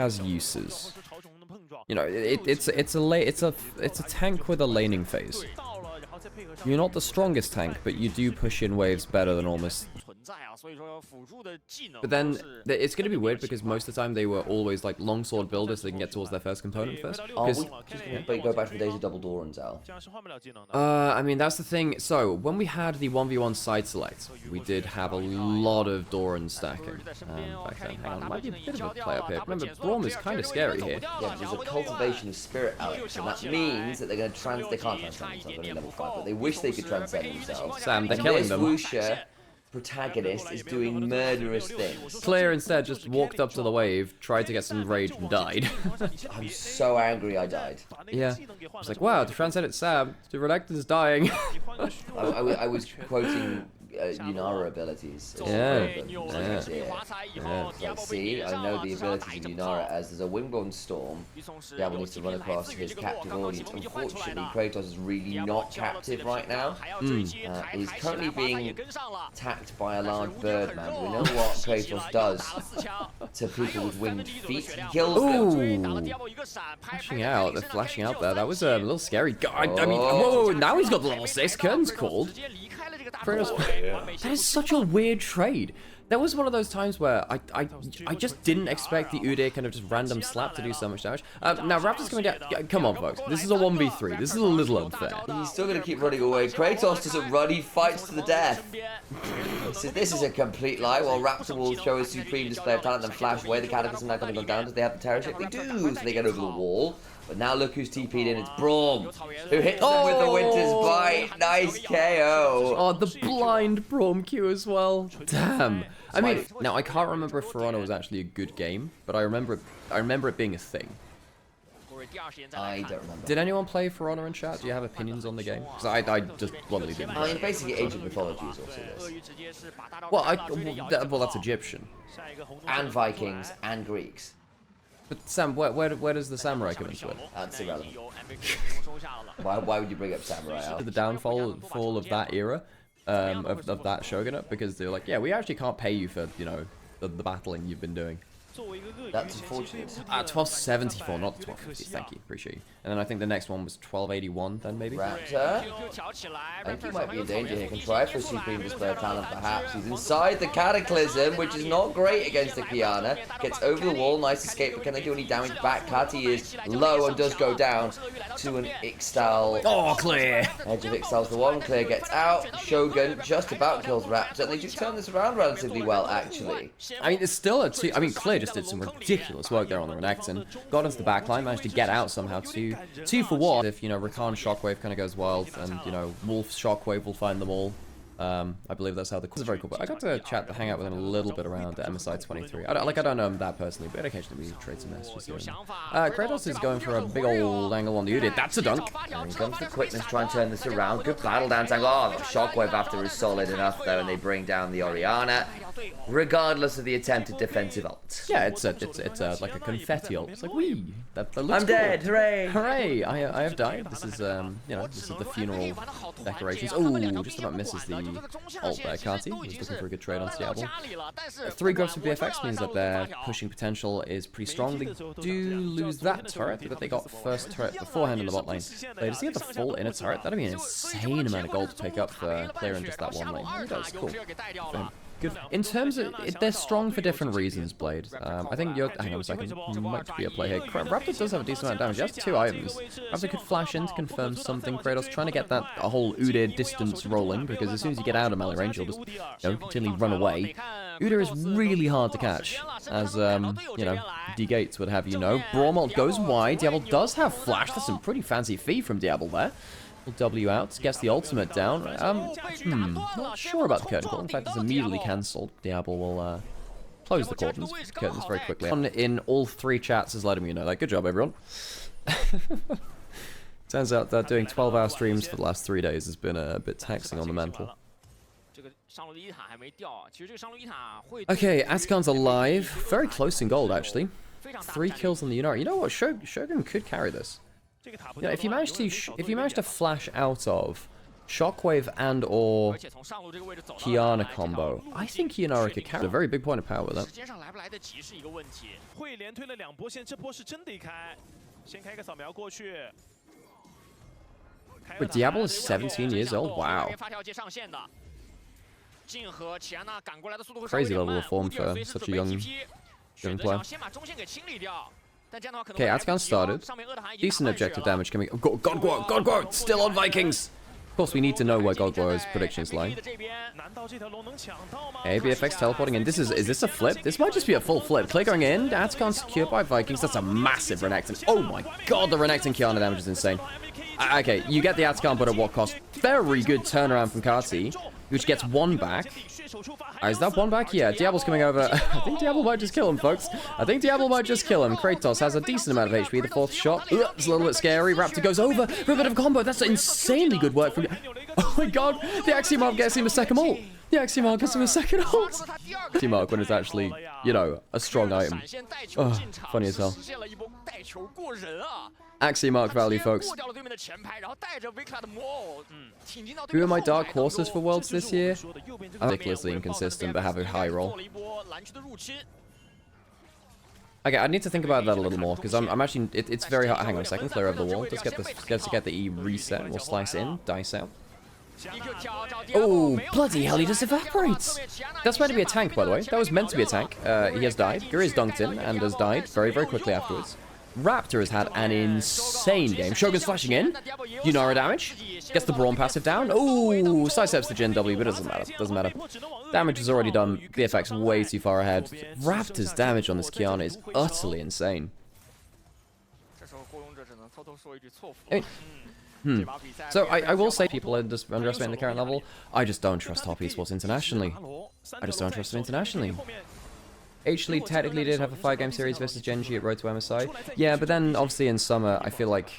has uses. You know, it's a tank with a laning phase. You're not the strongest tank, but you do push in waves better than almost. But then it's going to be weird because most of the time they were always like longsword builders so they can get towards their first component first. But you go back to the days of double Doran, Zal. I mean, that's the thing. So when we had the 1v1 side select, we did have a lot of Doran stacking back then. Hang on, might be a bit of a play up here. Remember, Braum is kind of scary here. Yeah, but there's a cultivation of spirit, Alex, and that means that they're going to they can't transcend themselves, only level 5, but they wish they could transcend themselves. Sam, they're killing them. Wusha protagonist is doing murderous things. Clear instead just walked up to the wave, tried to get some rage and died. I'm so angry I died. Yeah. I was like, wow, to transcend it, Sam, the Renekton's dying. I was quoting Yunara abilities. Like, see, I know the abilities of Yunara as there's a Windblown Storm. Diablo needs to run across his captive audience. Unfortunately, Kratos is really not captive right now. He's currently being attacked by a large bird man. We know what Kratos does to people with winged feet. He kills them. Flashing out, they're flashing out there. That was a little scary. I mean, whoa, now he's got the level 6. Curtain's called. That is such a weird trade. That was one of those times where I just didn't expect the Udyr kind of just random slap to do so much damage. Now Raptor's coming down. Come on, folks. This is a 1v3. This is a little unfair. He's still going to keep running away. Kratos doesn't run. He fights to the death. This is a complete lie. While Raptor will show a supreme display of talent and flash away, the Cataclysm now going to go down. Does they have the Terror Ship? They do. So they get over the wall. But now look who's TP'd in. It's Braum, who hits them with the Winter's Bite. Nice KO. Oh, the blind Braum Q as well. Damn. I mean, now I can't remember if For Honor was actually a good game, but I remember it being a thing. I don't remember. Did anyone play For Honor in chat? Do you have opinions on the game? Because I just bluntly didn't. I mean, basically, Age of Mythology is also this. Well, that's Egyptian. And Vikings and Greeks. But Sam, where does the samurai come into it? That's irrelevant. Why would you bring up samurai? Al? The downfall of that era, of that shogunate, because they're like, yeah, we actually can't pay you for, you know, the battling you've been doing. That's unfortunate. 1274, not 1250. Thank you, appreciate you. And then I think the next one was 1281. Then maybe. Raptor, I think he might be in danger here. Can try for a supreme display of talent, perhaps. He's inside the Cataclysm, which is not great against the Kiana. Gets over the wall, nice escape, but can they do any damage back? Kati is low and does go down to an Ixtal. Oh, Clear! Edge of Ixtal's the one. Clear gets out. Shogun just about kills Raptor, and they do turn this around relatively well, actually. I mean, it's still a 2. I mean, Clear just did some ridiculous work there on the Renekton. Got into the backline, managed to get out somehow. 2 for 1. If, you know, Rakan Shockwave kind of goes wild, and, you know, Wolf's Shockwave will find them all. I believe that's how the quiz is very cool. But I got to hang out with him a little bit around MSI 23. I don't know him that personally, but occasionally we trade some messages here and there. Kratos is going for a big old angle on the Udyr. That's a dunk. And here comes the quickness, try and turn this around. Good battle dance angle. Oh, the Shockwave after is solid enough though, and they bring down the Orianna, regardless of the attempted defensive ult. Yeah, it's like a confetti ult. It's like, wee, that looks I'm dead, hooray! Hooray! I have died. This is you know, this is the funeral decorations. Oh, just about misses the ult there. Kati was looking for a good trade on Diablo. 3 grubs for BFX means that their pushing potential is pretty strong. They do lose that turret, but they got first turret beforehand in the bot lane. They just get the full inner turret. That'd be an insane amount of gold to pick up for clearing just that one lane. That's cool. Good. In terms of, they're strong for different reasons, Blade. I think you're, hang on a second, might be a play here. Raptor does have a decent amount of damage. He has 2 items. Raptor could flash in to confirm something. Kratos trying to get that whole Udyr distance rolling, because as soon as you get out of melee range, you'll just, you know, continually run away. Udyr is really hard to catch, as, you know, D Gates would have you know. Braum goes wide. Diablo does have flash. That's some pretty fancy feed from Diablo there. Will W out, gets the ultimate down. Not sure about the curtain call. In fact, it's immediately cancelled. Diablo will close the curtains very quickly. In all 3 chats is letting me know that. Good job, everyone. Turns out that doing 12-hour streams for the last 3 days has been a bit taxing on the mental. Okay, Azkan's alive. Very close in gold, actually. 3 kills on the Yunara. You know what? Shogun could carry this. Yeah, if you manage to flash out of Shockwave and or Kiana combo. I think Yunara could carry a very big point of power with that. But Diablo is 17 years old? Wow. Crazy level of form for such a young player. Okay, Atacon started. Decent objective damage coming. God, still on Vikings! Of course, we need to know where Godguar's predictions lie. ABFX teleporting in. Is this a flip? This might just be a full flip. Clear going in. Atacon secured by Vikings. That's a massive Renekton. Oh my god, the Renekton Kiana damage is insane. Okay, you get the Atacon, but at what cost? Very good turnaround from Kati, which gets one back. Is that one back? Yeah, Diablo's coming over. I think Diablo might just kill him, folks. I think Diablo might just kill him. Kratos has a decent amount of HP. The fourth shot. It's a little bit scary. Raptor goes over for a bit of combo. That's insanely good work from... Oh my god. The Axiomorph gets him a second ult. The Axiomorph gets him a second ult. Axiomorph when it's actually, you know, a strong item. Oh, funny as hell. Axiomorph value, folks. Who are my dark horses for Worlds this year? I'm ridiculously inconsistent, but have a high roll. Okay, I need to think about that a little more, because I'm actually... It's very hard. Hang on a second, clear over the wall. Just get the E reset. We'll slice in, dice out. Oh, bloody hell, he just evaporates! That's meant to be a tank, by the way. That was meant to be a tank. He has died. Guri has dunked in, and has died very, very quickly afterwards. Raptor has had an insane game. Shogun's flashing in. Yunara damage. Gets the Brawn passive down. Ooh, sidesteps the Gen.G, but it doesn't matter. Doesn't matter. Damage is already done. VFX way too far ahead. Raptor's damage on this Kiana is utterly insane. So I will say people are just underestimating the current level. I just don't trust top esports internationally. I just don't trust them internationally. H-League technically did have a 5-game series versus Gen.G at Road to MSI. Yeah, but then obviously in summer, I feel like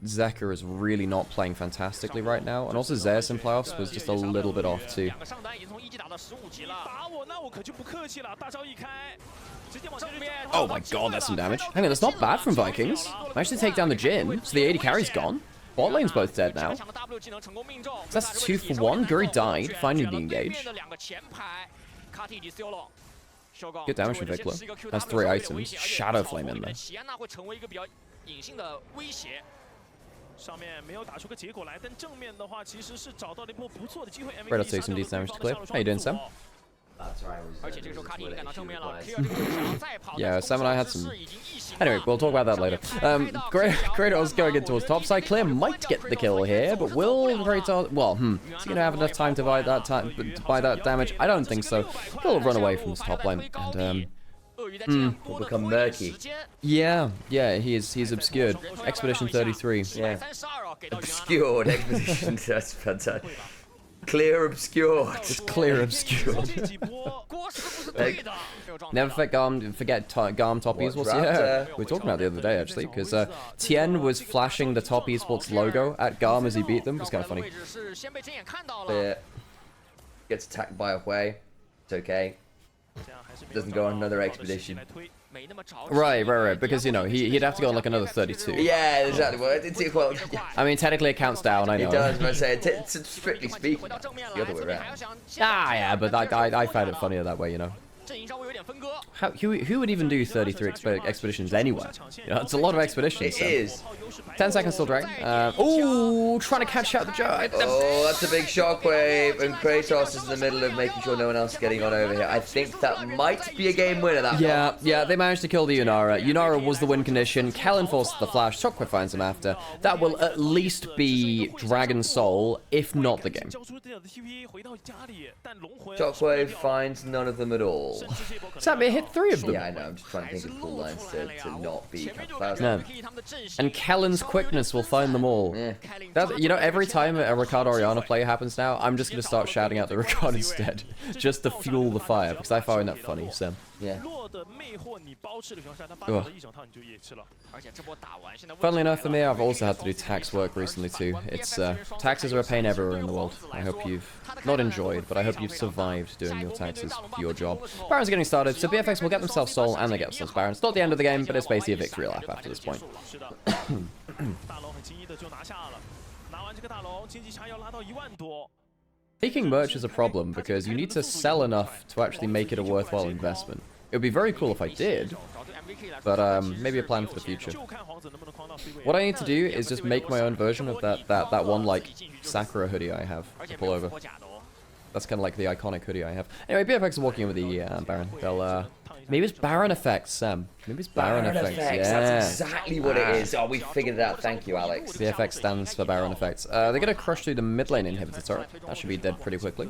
Zeka is really not playing fantastically right now, and also Zeus in playoffs was just a little bit off too. Oh my god, that's some damage. Hang on, that's not bad from Vikings. Managed to take down the Jin, so the AD carry's gone. Bot lane's both dead now. So that's 2 for 1. Guri died, finding the engage. Good damage from Vikla. That's 3 items. Shadow Flame in there. Kratos takes some decent damage to clear. How you doing, Sam? Yeah, Sam and I had some... Anyway, we'll talk about that later. Kratos going in towards top side. Clear might get the kill here, but will Kratos... Well, is he going to have enough time to buy that damage? I don't think so. He'll run away from his top lane, and... will become murky. Yeah, he's obscured. Expedition 33. Yeah. Obscured Expedition, that's fantastic. Clear obscured. Just clear obscured. Never forget Garm top esports. Yeah, we were talking about it the other day actually, because Tien was flashing the top esports logo at Garm as he beat them. It was kind of funny. Gets attacked by a way. It's okay. Doesn't go on another expedition. Right, because, you know, he'd have to go on like another 32. Yeah, exactly. Well, I mean, technically it counts down, I know. It does, but I say, strictly speaking, it's the other way around. Yeah, but I find it funnier that way, you know. Who would even do 33 expeditions anywhere? You know, it's a lot of expeditions. It is. 10 seconds still drag. Ooh, trying to catch out the giant. Oh, that's a big shockwave, and Kratos is in the middle of making sure no one else is getting on over here. I think that might be a game winner. Yeah, they managed to kill the Yunara. Yunara was the win condition. Kellen forced the flash. Shockwave finds him after. That will at least be Dragon Soul, if not the game. Shockwave finds none of them at all. Sammy hit 3 of them. Yeah, I know. I'm just trying to think of cool lines to not be no. And Kellen's quickness will find them all. Yeah. You know, every time a Ricardo Oriana play happens now, I'm just going to start shouting out the Ricardo instead. Just to fuel the fire, because I find that funny, Sam. Yeah. Funnily enough for me, I've also had to do tax work recently too. It's taxes are a pain everywhere in the world. I hope you've not enjoyed, but I hope you've survived doing your taxes for your job. Baron's getting started, so BFX will get themselves Soul and they get themselves Baron. It's not the end of the game, but it's basically a victory lap after this point. Taking merch is a problem because you need to sell enough to actually make it a worthwhile investment. It would be very cool if I did, but maybe a plan for the future. What I need to do is just make my own version of that one like Sakura hoodie I have to pull over. That's kind of like the iconic hoodie I have. Anyway, BFX is walking in with the Baron. They'll maybe it's Baron effects, Sam. Maybe it's Baron effects. Yeah, that's exactly what it is. Oh, we figured it out. Thank you, Alex. BFX stands for Baron effects. They're gonna crush through the mid lane inhibitor turret. That should be dead pretty quickly.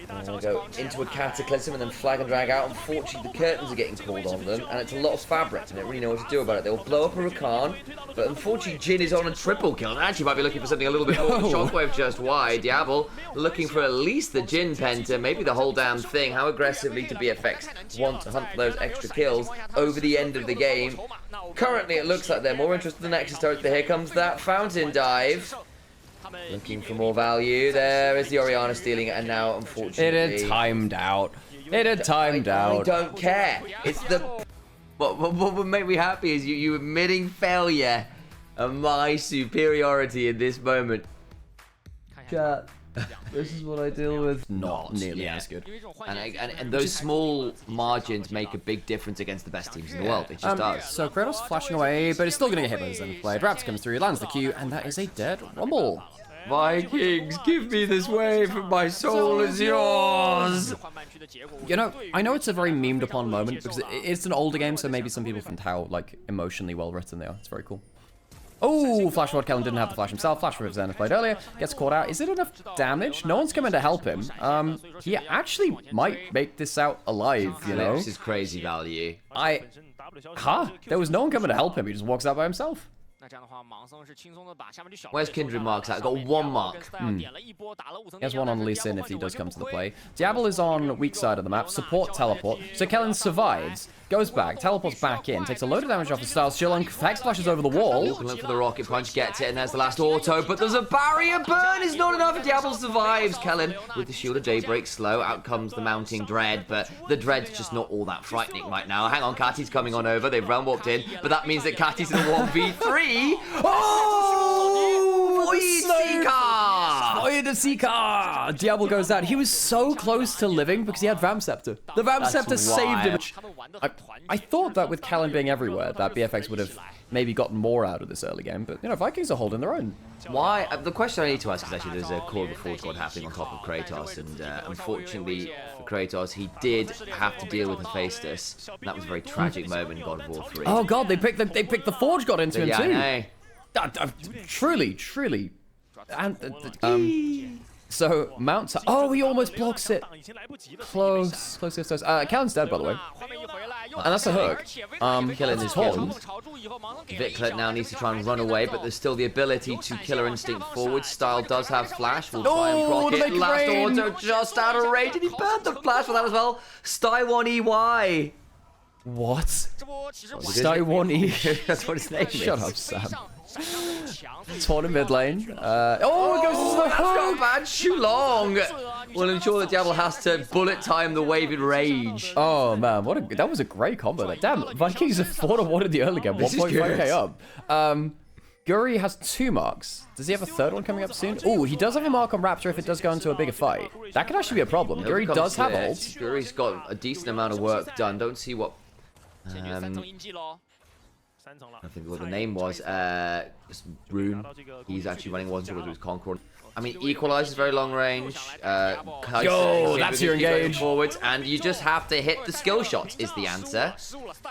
They go into a cataclysm and then flag and drag out. Unfortunately, the curtains are getting called on them, and it's a lot of fabric, and they don't really know what to do about it. They'll blow up a Rakan, but unfortunately, Jin is on a triple kill, and actually might be looking for something a little bit more. Shockwave just wide. Diablo looking for at least the Jin penta, maybe the whole damn thing. How aggressively to BFX want to hunt for those extra kills over the end of the game. Currently, it looks like they're more interested in the Nexus turret, but here comes that fountain dive. Looking for more value. There is the Orianna stealing it, and now, unfortunately... It had timed out. It had timed out. I don't care. It's the... What would make me happy is you admitting failure and my superiority in this moment. Chat. This is what I deal with. Not nearly as good. And those small margins make a big difference against the best teams in the world. It just does. So Kratos flashing away, but it's still going to get hit by the Zenith Blade. Raptor comes through, lands the Q, and that is a dead Rumble. Vikings, give me this wave, my soul is yours. You know, I know it's a very memed upon moment because it's an older game, so maybe some people find how like emotionally well written they are. It's very cool. Oh, Flash Rod Kellen didn't have the flash himself. Flash Rod Zenith played earlier. Gets caught out. Is it enough damage? No one's coming to help him. He actually might make this out alive, you know? This is crazy value. There was no one coming to help him. He just walks out by himself. Where's Kindred marks at? Got one mark. He has one on Lee Sin if he does come to the play. Diablo is on weak side of the map. Support teleport. So Kellen survives, goes back, teleports back in, takes a load of damage off the Styles. Shillong Hex splashes over the wall. Look for the rocket punch, gets it, and there's the last auto, but there's a barrier burn. Is not enough, and Diablo survives. Kellen with the Shield of Daybreak slow. Out comes the mounting Dread, but the Dread's just not all that frightening right now. Hang on, Kati's coming on over. They've run walked in, but that means that Kati's in a 1v3. Oh! Void Seeker! Diablo goes down. He was so close to living because he had Vamp Scepter. The Vamp Scepter saved him. I thought that with Kellen being everywhere, that BFX would have maybe gotten more out of this early game, but, you know, Vikings are holding their own. Why? The question I need to ask is actually there's a Core of the Forge God happening on top of Kratos, and unfortunately for Kratos, he did have to deal with Hephaestus. And that was a very tragic moment in God of War 3. Oh god, they picked the Forge God into him too. Truly. And so Mount. Oh, he almost blocks it. Close. Kellen's dead, by the way. And that's a hook. Killing his horn. Viklet now needs to try and run away, but there's still the ability to Killer Instinct forward. Style does have flash. We'll try and proc it. Last auto just out of range, and he burned the flash for that as well. Style EY. What? Style E. That's what his name is. Shut up, Sam. Torn in mid lane. It goes into the hook. Bad Shulong will ensure that Diablo has to bullet time the wave in rage. Oh man, that was a great combo. Damn, Vikings are 4-1 in the early game. 1.5k up. Guri has 2 marks. Does he have a third one coming up soon? Oh, he does have a mark on Raptor if it does go into a bigger fight. That could actually be a problem. Guri does have ult. Guri's got a decent amount of work done. Don't see what. I think what the name was. Rune. He's actually running one towards his Concord. I mean, Equalize is very long range. Yo, that's your engage. Forwards, and you just have to hit the skill shots is the answer.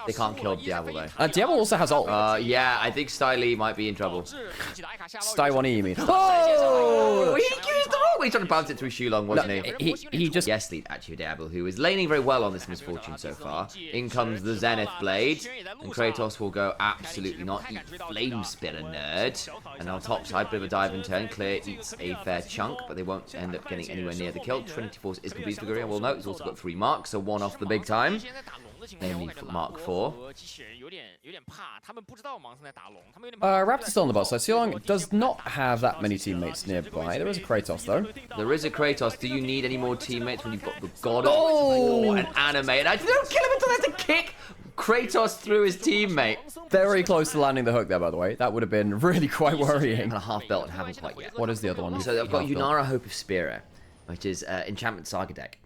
They can't kill Diablo though. Diablo also has ult. Yeah, I think Stylee might be in trouble. Style1E, you mean? Oh! He used the wrong way. He's trying to bounce it through Shulong, wasn't he just... Yes, lead actually Diablo, who is laning very well on this misfortune so far. In comes the Zenith Blade, and Kratos will go absolutely not. Eat Flame Spitter, nerd. And on top side, bit of a dive and turn. Clear eats a fair chunk, but they won't end up getting anywhere near the kill. Trinity Force is complete for Guri. We'll note he's also got 3 marks, so 1 off the big time. Namely Mark 4. Raptor's still on the bot side. Shulong does not have that many teammates nearby. There is a Kratos though. There is a Kratos. Do you need any more teammates when you've got the God and Anime? And I don't kill him until there's a kick. Kratos through his teammate. Very close to landing the hook there, by the way. That would have been really quite worrying. And a half belt and haven't quite yet. What is the other one? So I've got Yunara, Hope of Spira, which is Enchantment Saga deck.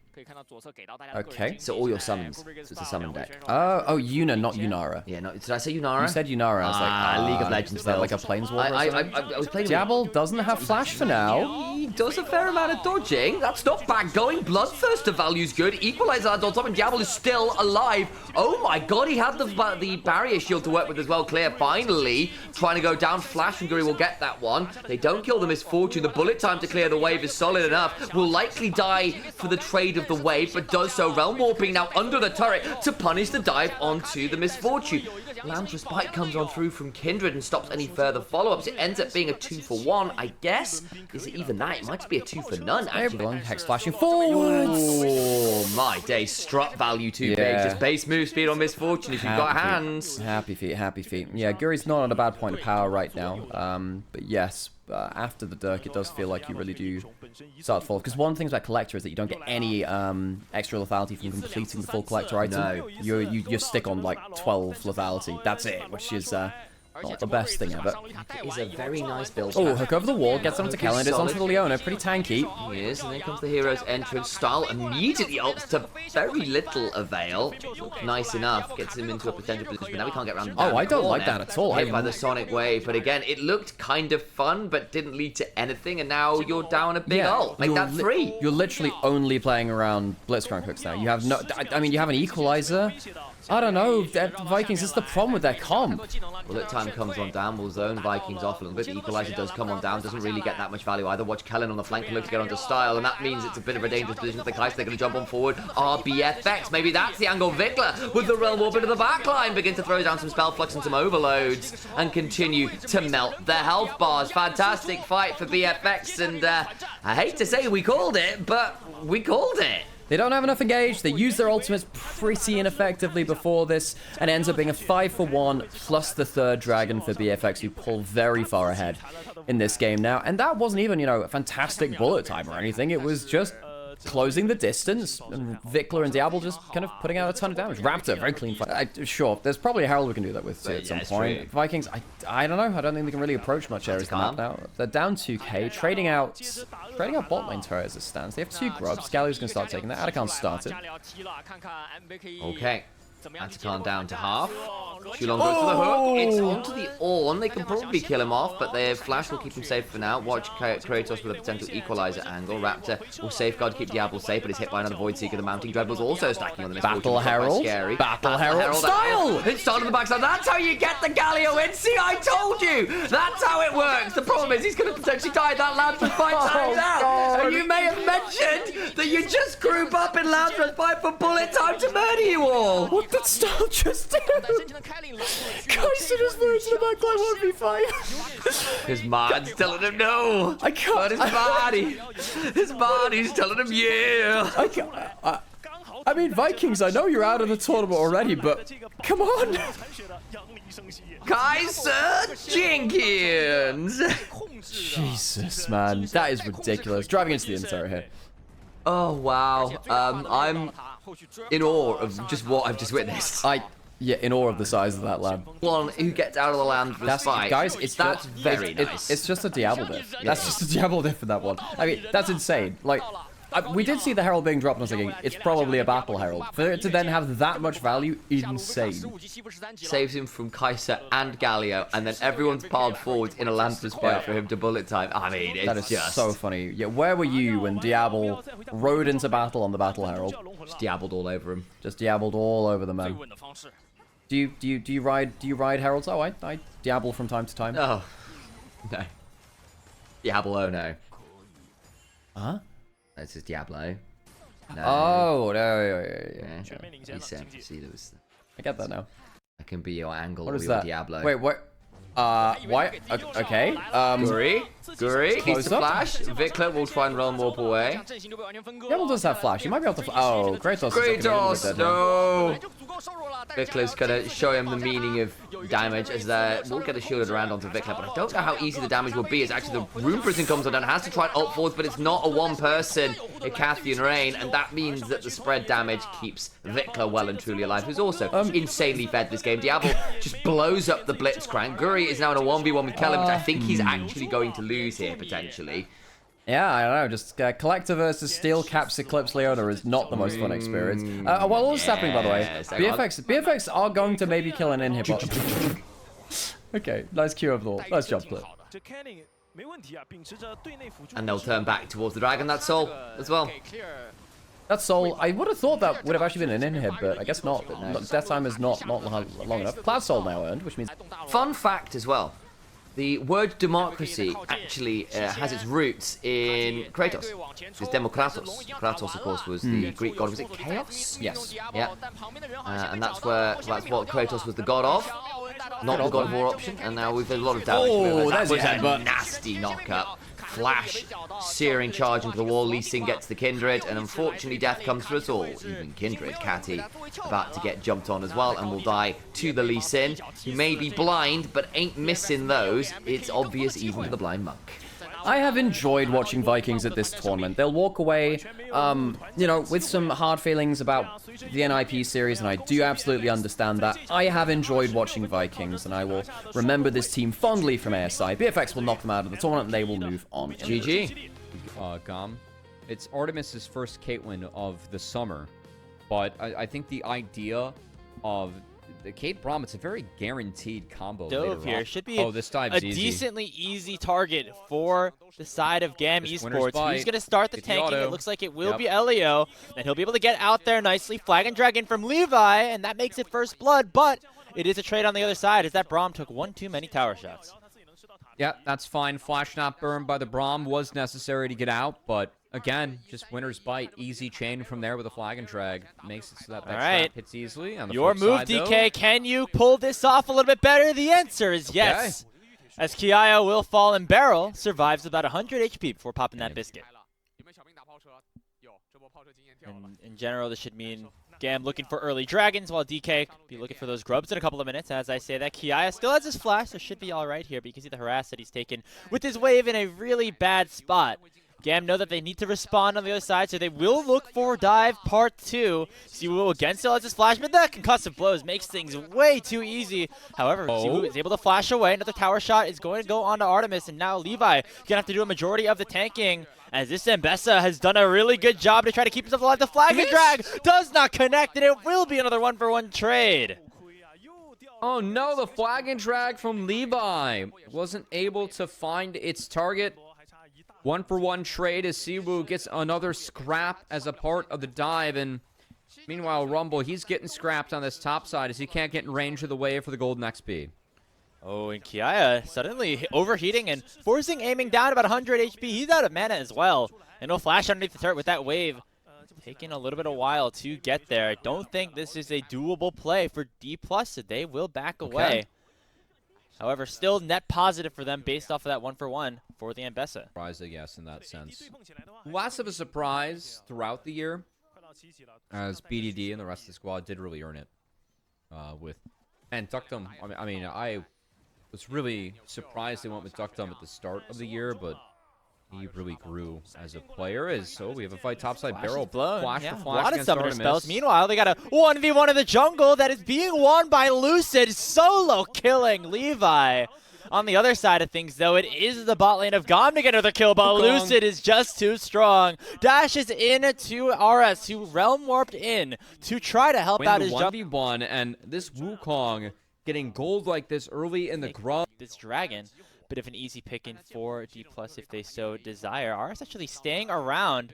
Okay. So all your summons. So it's a summon deck. Oh, Yuna, not Yunara. Yeah, no, did I say Yunara? You said Yunara. I was like, League of Legends. Is that like a planeswalker? I was playing. Diablo doesn't have flash for now. He does a fair amount of dodging. That's not bad going. Bloodthirster value's good. Equalizer on top, and Diablo is still alive. Oh my god, he had the barrier shield to work with as well. Clear finally trying to go down. Flash and Guri will get that one. They don't kill the Misfortune. The bullet time to clear the wave is solid enough. Will likely die for the trade of the wave, but does so. Realm Warping now under the turret to punish the dive onto the Misfortune. Lamb's Respite comes on through from Kindred and stops any further follow-ups. It ends up being a 2-for-1, I guess. Is it even that? It might just be a 2-for-none, actually. Hex flashing forwards. Oh, my day. Strut value too big. Just base move speed on Misfortune if you've got hands. Happy feet, happy feet. Yeah, Guri's not on a bad point of power right now. But yes, after the Dirk, it does feel like you really do start to fall. Because one thing about Collector is that you don't get any extra lethality from completing the full Collector item. No. You stick on like 12 lethality. That's it, which is not the best thing ever. It is a very nice build. Oh, hook over the wall, gets onto Kellen, it's onto the Leona, pretty tanky. He is, and then comes the hero's entrance. Style immediately ults to very little avail. Nice enough, gets him into a potential position, but now we can't get around the Oh, I don't like that at all. Hit by the Sonic Wave, but again, it looked kind of fun, but didn't lead to anything, and now you're down a big ult. Make that 3. You're literally only playing around Blitzcrank hooks now. You have no, I mean, you have an equalizer. I don't know, Vikings, this is the problem with their comp. Bullet time comes on down, will zone Vikings off a little bit. The equalizer does come on down, doesn't really get that much value either. Watch Kellen on the flank, look to get onto Style, and that means it's a bit of a dangerous position for the Kaiser. They're going to jump on forward. RBFX, maybe that's the angle. Vikler with the Realm Warp into the backline, begin to throw down some Spell Flux and some overloads, and continue to melt their health bars. Fantastic fight for BFX, and I hate to say we called it, but we called it. They don't have enough engage. They use their ultimates pretty ineffectively before this, and it ends up being a 5-for-1 plus the third dragon for BFX, who pull very far ahead in this game now. And that wasn't even, you know, a fantastic bullet time or anything. It was just closing the distance, and Vikler and Diablo just kind of putting out a ton of damage. Raptor, very clean fight. Sure, there's probably a Herald we can do that with at some point. True. Vikings, I don't know. I don't think they can really approach much areas of the map now. They're down 2k, trading out bot lane turret as it stands. They have 2 grubs. Galio's going to start taking that. Atakan's started. Okay. Atakan down to half. Shulon goes for the hook. It's onto the Ornn. They can probably kill him off, but their flash will keep him safe for now. Watch Kratos with a potential equalizer angle. Raptor will safeguard to keep Diablo safe, but is hit by another Void Seeker. The Mounting Dread was also stacking on the Battle Herald. Scary. Battle Herald. Style! It's started on the backside. That's how you get the Galio in. See, I told you. That's how it works. The problem is he's going to potentially die. That Lamb's fight times out. And you may have mentioned that you just group up in Lamb's fight for bullet time to murder you all. What did Style just do? Kaiser just moved to the backline 1v5. His mod's telling him no. I can't. But his body's telling him yeah. I can't. I mean, Vikings, I know you're out of the tournament already, but come on. Kaiser Jenkins. Jesus, man. That is ridiculous. Driving into the insert here. Oh, wow. I'm in awe of just what I've just witnessed. Yeah, in awe of the size of that lab. One who gets out of the land for this fight. Guys, that's very nice. It's just a Diablo diff. That's just a Diablo diff for that one. I mean, that's insane. Like, we did see the Herald being dropped, and I was thinking, it's probably a Battle Herald. For it to then have that much value, insane. Saves him from Kaiser and Galio, and then everyone's piled forward in a Lancer's fight for him to bullet time. I mean, it's that is just so funny. Yeah, where were you when Diablo rode into battle on the Battle Herald? Just Diabled all over him. Just Diabled all over the man. Do you ride Heralds? Oh, I Diablo from time to time. Oh, no. Diablo, no. Huh? That's just Diablo. No. Oh, no, yeah. He said, see, there was. I get that now. That can be your angle What or is your that? Diablo. Wait, what? Why? Okay. Guri needs Close to up. flash. Vikler will try and Realm Warp away. Diablo does have flash. You might be able to. Oh, Kratos. Kratos, no! Vikler's gonna show him the meaning of damage as they will get a shielded around onto Vikla, but I don't know how easy the damage will be. It's actually the Rune Prison comes on and has to try and ult forwards, but it's not a one-person Icathian Rain, and that means that the spread damage keeps Vikla well and truly alive, who's also insanely fed this game. Diablo just blows up the Blitzcrank. Guri is now in a 1v1 with Kellen, which I think he's actually going to lose here, potentially. Yeah, I don't know. Just Collector versus Steel Caps Eclipse Leona is not the most fun experience. While all this is happening, by the way, BFX are going to maybe kill an inhib. Okay, nice Q of the wall. Nice job, Clip. And they'll turn back towards the dragon. That's all as well. That Soul, I would have thought that would have actually been an inhib, but I guess not. Death time is not long enough. Cloud Soul now earned, which means... Fun fact as well. The word democracy actually has its roots in Kratos. It's Demokratos. Kratos, of course, was the Greek god. Was it Chaos? Yes. Yeah. And that's what Kratos was the god of. Not the God of War option. And now we've had a lot of damage. Oh, that was a headbutt. nasty knockup. Flash, searing charge into the wall. Lee Sin gets the Kindred, and unfortunately death comes for us all. Even Kindred, Catty, about to get jumped on as well, and will die to the Lee Sin, who may be blind, but ain't missing those. It's obvious even to the blind monk. I have enjoyed watching Vikings at this tournament. They'll walk away, you know, with some hard feelings about the NIP series, and I do absolutely understand that. I have enjoyed watching Vikings, and I will remember this team fondly from ASI. BFX will knock them out of the tournament, and they will move on. GG. Gom. It's Artemis's first Caitlyn of the summer, but I think the idea of the Kate Braum, it's a very guaranteed combo. Dove here should be this a decently easy target for the side of GAM eSports. Who's going to start the tanking? It looks like it will be Elio, and he'll be able to get out there nicely. Flag and Dragon from Levi, and that makes it first blood, but it is a trade on the other side as that Braum took one too many tower shots. Yeah, that's fine. Flash not burned by the Braum was necessary to get out, but again, just winner's bite. Easy chain from there with a flag and drag. Makes it so that trap hits easily. On the Your move, side, DK. Though, can you pull this off a little bit better? The answer is yes. Okay. As Kiaya will fall and barrel, survives about 100 HP before popping that biscuit. And in general, this should mean GAM looking for early dragons, while DK be looking for those grubs in a couple of minutes. As I say that, Kiaya still has his flash, so should be all right here. But you can see the harass that he's taken with his wave in a really bad spot. GAM know that they need to respond on the other side, so they will look for dive part 2. Siwoo again still has his flash, but that concussive blows makes things way too easy. However, Siwoo is able to flash away. Another tower shot is going to go on to Artemis, and now Levi gonna have to do a majority of the tanking, as this Mbessa has done a really good job to try to keep himself alive. The flag and drag does not connect, and it will be another 1-for-1 trade. Oh no, the flag and drag from Levi wasn't able to find its target. 1-for-1 trade as Siwoo gets another scrap as a part of the dive, and meanwhile Rumble, he's getting scrapped on this top side as he can't get in range of the wave for the golden XP. Oh, and Kiaya suddenly overheating and forcing aiming down about 100 HP. He's out of mana as well, and no flash underneath the turret with that wave. Taking a little bit of while to get there. I don't think this is a doable play for D+, so they will back away. However, still net positive for them based off of that 1-for-1 for the Mbessa. Surprise, I guess, in that sense. Less of a surprise throughout the year, as BDD and the rest of the squad did really earn it. And Duckdom, I mean, I was really surprised they went with Duckdom at the start of the year, but he really grew as a player. So we have a fight topside barrel blown. Flash for flash a lot of summoner spells. Meanwhile, they got a 1v1 in the jungle that is being won by Lucid, solo killing Levi. On the other side of things, though, it is the bot lane of Gom to get another kill, but Lucid is just too strong. Dashes in to RS, who realm warped in to try to help out his 1v1, and this Wukong getting gold like this early in the grub. This dragon. Bit of an easy pick-in for D+ if they so desire. RS actually staying around.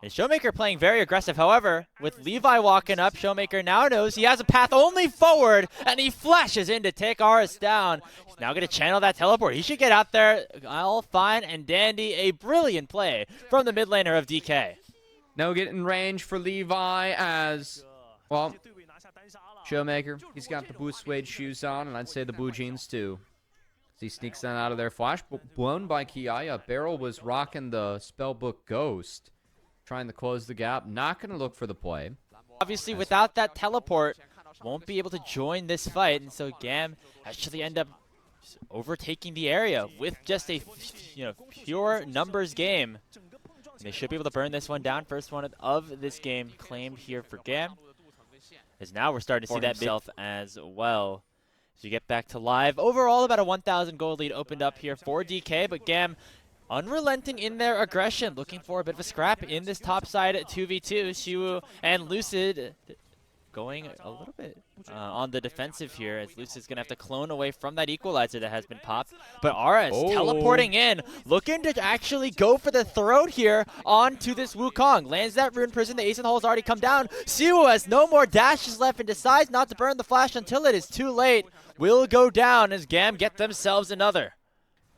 And Showmaker playing very aggressive. However, with Levi walking up, Showmaker now knows he has a path only forward, and he flashes in to take RS down. He's now going to channel that teleport. He should get out there all fine and dandy. A brilliant play from the mid laner of DK. Now getting range for Levi as, well, Showmaker, he's got the boot suede shoes on, and I'd say the blue jeans too. He sneaks that out of their flash, blown by Kiaya. Barrel was rocking the spellbook Ghost, trying to close the gap. Not going to look for the play. Obviously, without that teleport, won't be able to join this fight, and so Gam actually end up overtaking the area with just a pure numbers game. And they should be able to burn this one down. First one of this game claimed here for Gam. As now we're starting to see that himself as well. So you get back to live. Overall, about a 1,000 gold lead opened up here for DK, but Gam unrelenting in their aggression, looking for a bit of a scrap in this top side 2v2. Xiwu and Lucid going a little bit on the defensive here, as Lucid's going to have to clone away from that equalizer that has been popped. But Ara is teleporting in, looking to actually go for the throat here onto this Wukong. Lands that Rune Prison. The Ace in the Hole has already come down. Xiwu has no more dashes left and decides not to burn the flash until it is too late. Will go down as Gam get themselves another.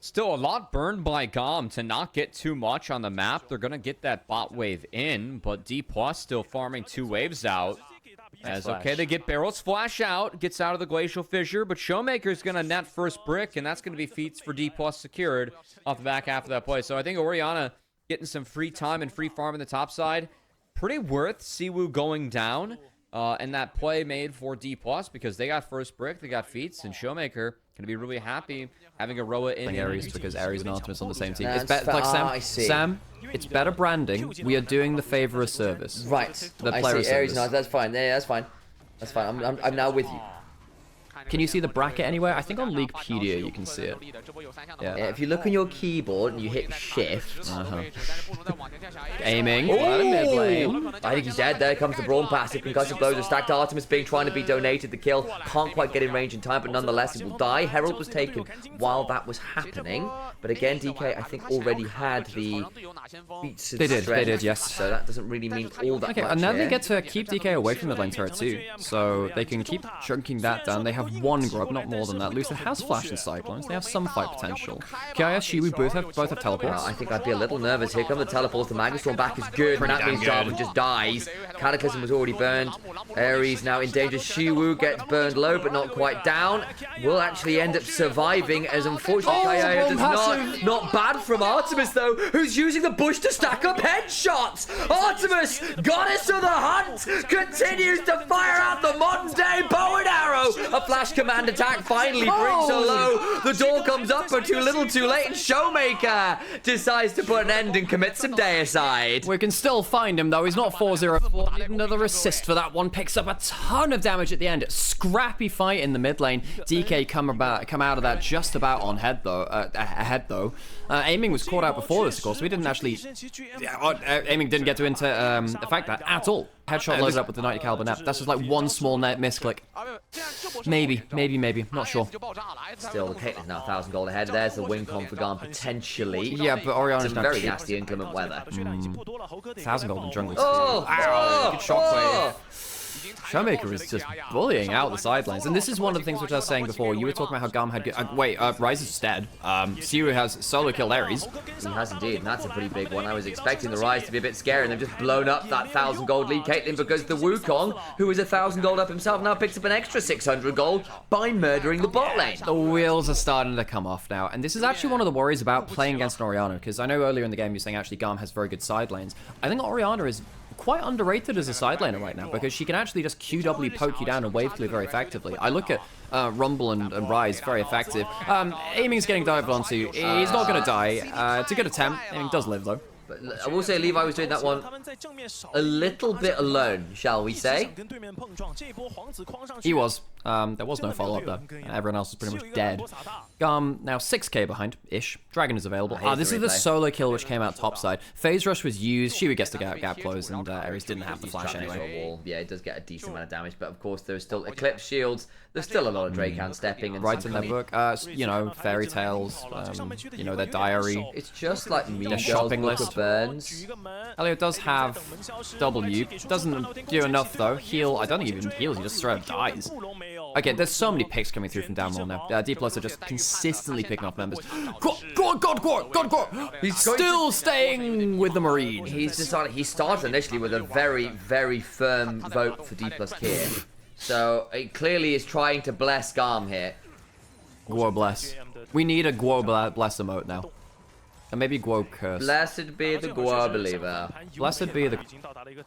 Still a lot burned by Gam to not get too much on the map. They're going to get that bot wave in, but D+ still farming 2 waves out. As okay, they get Barrel's flash out, gets out of the Glacial Fissure, but Showmaker's going to net first brick, and that's going to be feats for D+ secured off the back half of that play. So I think Orianna getting some free time and free farm in the top side. Pretty worth Xiwu going down, and that play made for D+ because they got first brick, they got feats, and Showmaker going to be really happy having Aroa in Ares because Ares and Artemis on the same team. That's It's better, like Sam, it's better branding. We are doing the favor a service. Right. The I player see. Ares, service. no, that's fine. Yeah, that's fine. That's fine. I'm now with you. Can you see the bracket anywhere? I think on Leaguepedia you can see it. Yeah, if you look on your keyboard and you hit shift. Aiming. Right in mid lane. I think he's dead. There comes the Brawn passive. Concussive blows. A stacked Artemis being trying to be donated. The kill can't quite get in range in time, but nonetheless it will die. Herald was taken while that was happening. But again, DK I think already had the beats of They did, yes. So that doesn't really mean all that Okay, much and then here. they get to keep DK away from the lane turret too. So they can keep chunking that down. They have 1 grub, not more than that. Lucid has flash and cyclones. They have some fight potential. Kiaya, Xiwu both have teleports. I think I'd be a little nervous. Here come the teleports. The Magnustorm back is good. And that means Jarvan just dies. Cataclysm was already burned. Ares now in danger. Xiwu gets burned low, but not quite down. Will actually end up surviving, as unfortunately Kaya does not bad from Artemis though, who's using the bush to stack up headshots. Artemis, goddess of the hunt, continues to fire out the modern day bow and arrow. A flash command attack finally brings her low. The door comes up, but too little too late, and Showmaker decides to put an end and commit some deicide. We can still find him though. He's not 4-0-4. Another assist for that one. Picks up a ton of damage at the end. Scrappy fight in the mid lane. DK come out of that just about on head though. Ahead though. Aiming was caught out before this, of course. We didn't actually. Aiming didn't get to affect that at all. Headshot loaded up with the 90 caliber nap. That's just like one small net misclick. Maybe. Not sure. Still, the Caitlyn's now 1,000 gold ahead. There's the win con for Garn potentially. Yeah, but Orianna's some now very nasty inclement weather. 1,000 gold in jungle. Good shockwave. Showmaker is just bullying out the sidelines. And this is one of the things which I was saying before. You were talking about how Gam had good... Ryze is dead. Xiwu has solo killed Ares. He has indeed, and that's a pretty big one. I was expecting the Ryze to be a bit scary, and they've just blown up that 1,000 gold lead Caitlyn, because the Wukong, who is 1,000 gold up himself, now picks up an extra 600 gold by murdering the bot lane. The wheels are starting to come off now. And this is actually one of the worries about playing against an Orianna, because I know earlier in the game you were saying actually Gam has very good side lanes. I think Orianna is quite underrated as a side laner right now, because she can actually just QW poke you down and wave clear very effectively. I look at Rumble and Ryze, very effective. Aiming's getting dived onto. He's not going to die. It's a good attempt. Aiming does live though. But I will say Levi was doing that one a little bit alone, shall we say? He was. There was no follow-up there. Everyone else is pretty much dead. Now 6k behind-ish. Dragon is available. This is the solo kill which came out topside. Phase Rush was used. Xiwu gets the gap close, and Ares didn't have the flash anyway. Yeah, it does get a decent amount of damage, but of course there's still Eclipse shields. There's still a lot of Drakehound stepping. And right in their book. You know, fairy tales. You know, their diary. It's just like me. Their shopping list. Burns. Elio does have W. Doesn't do enough though. Heal. I don't think he even heals. He just straight up dies. Okay, there's so many picks coming through from down low now. D+ are just consistently picking off members. God! He's still staying with the Marine. He's decided. He started initially with a very, very firm vote for D+ here. So it clearly is trying to bless Garm here. Guo bless. We need a Guo bless emote now. And maybe Guo Curse. Blessed be the Guo believer. Blessed be the...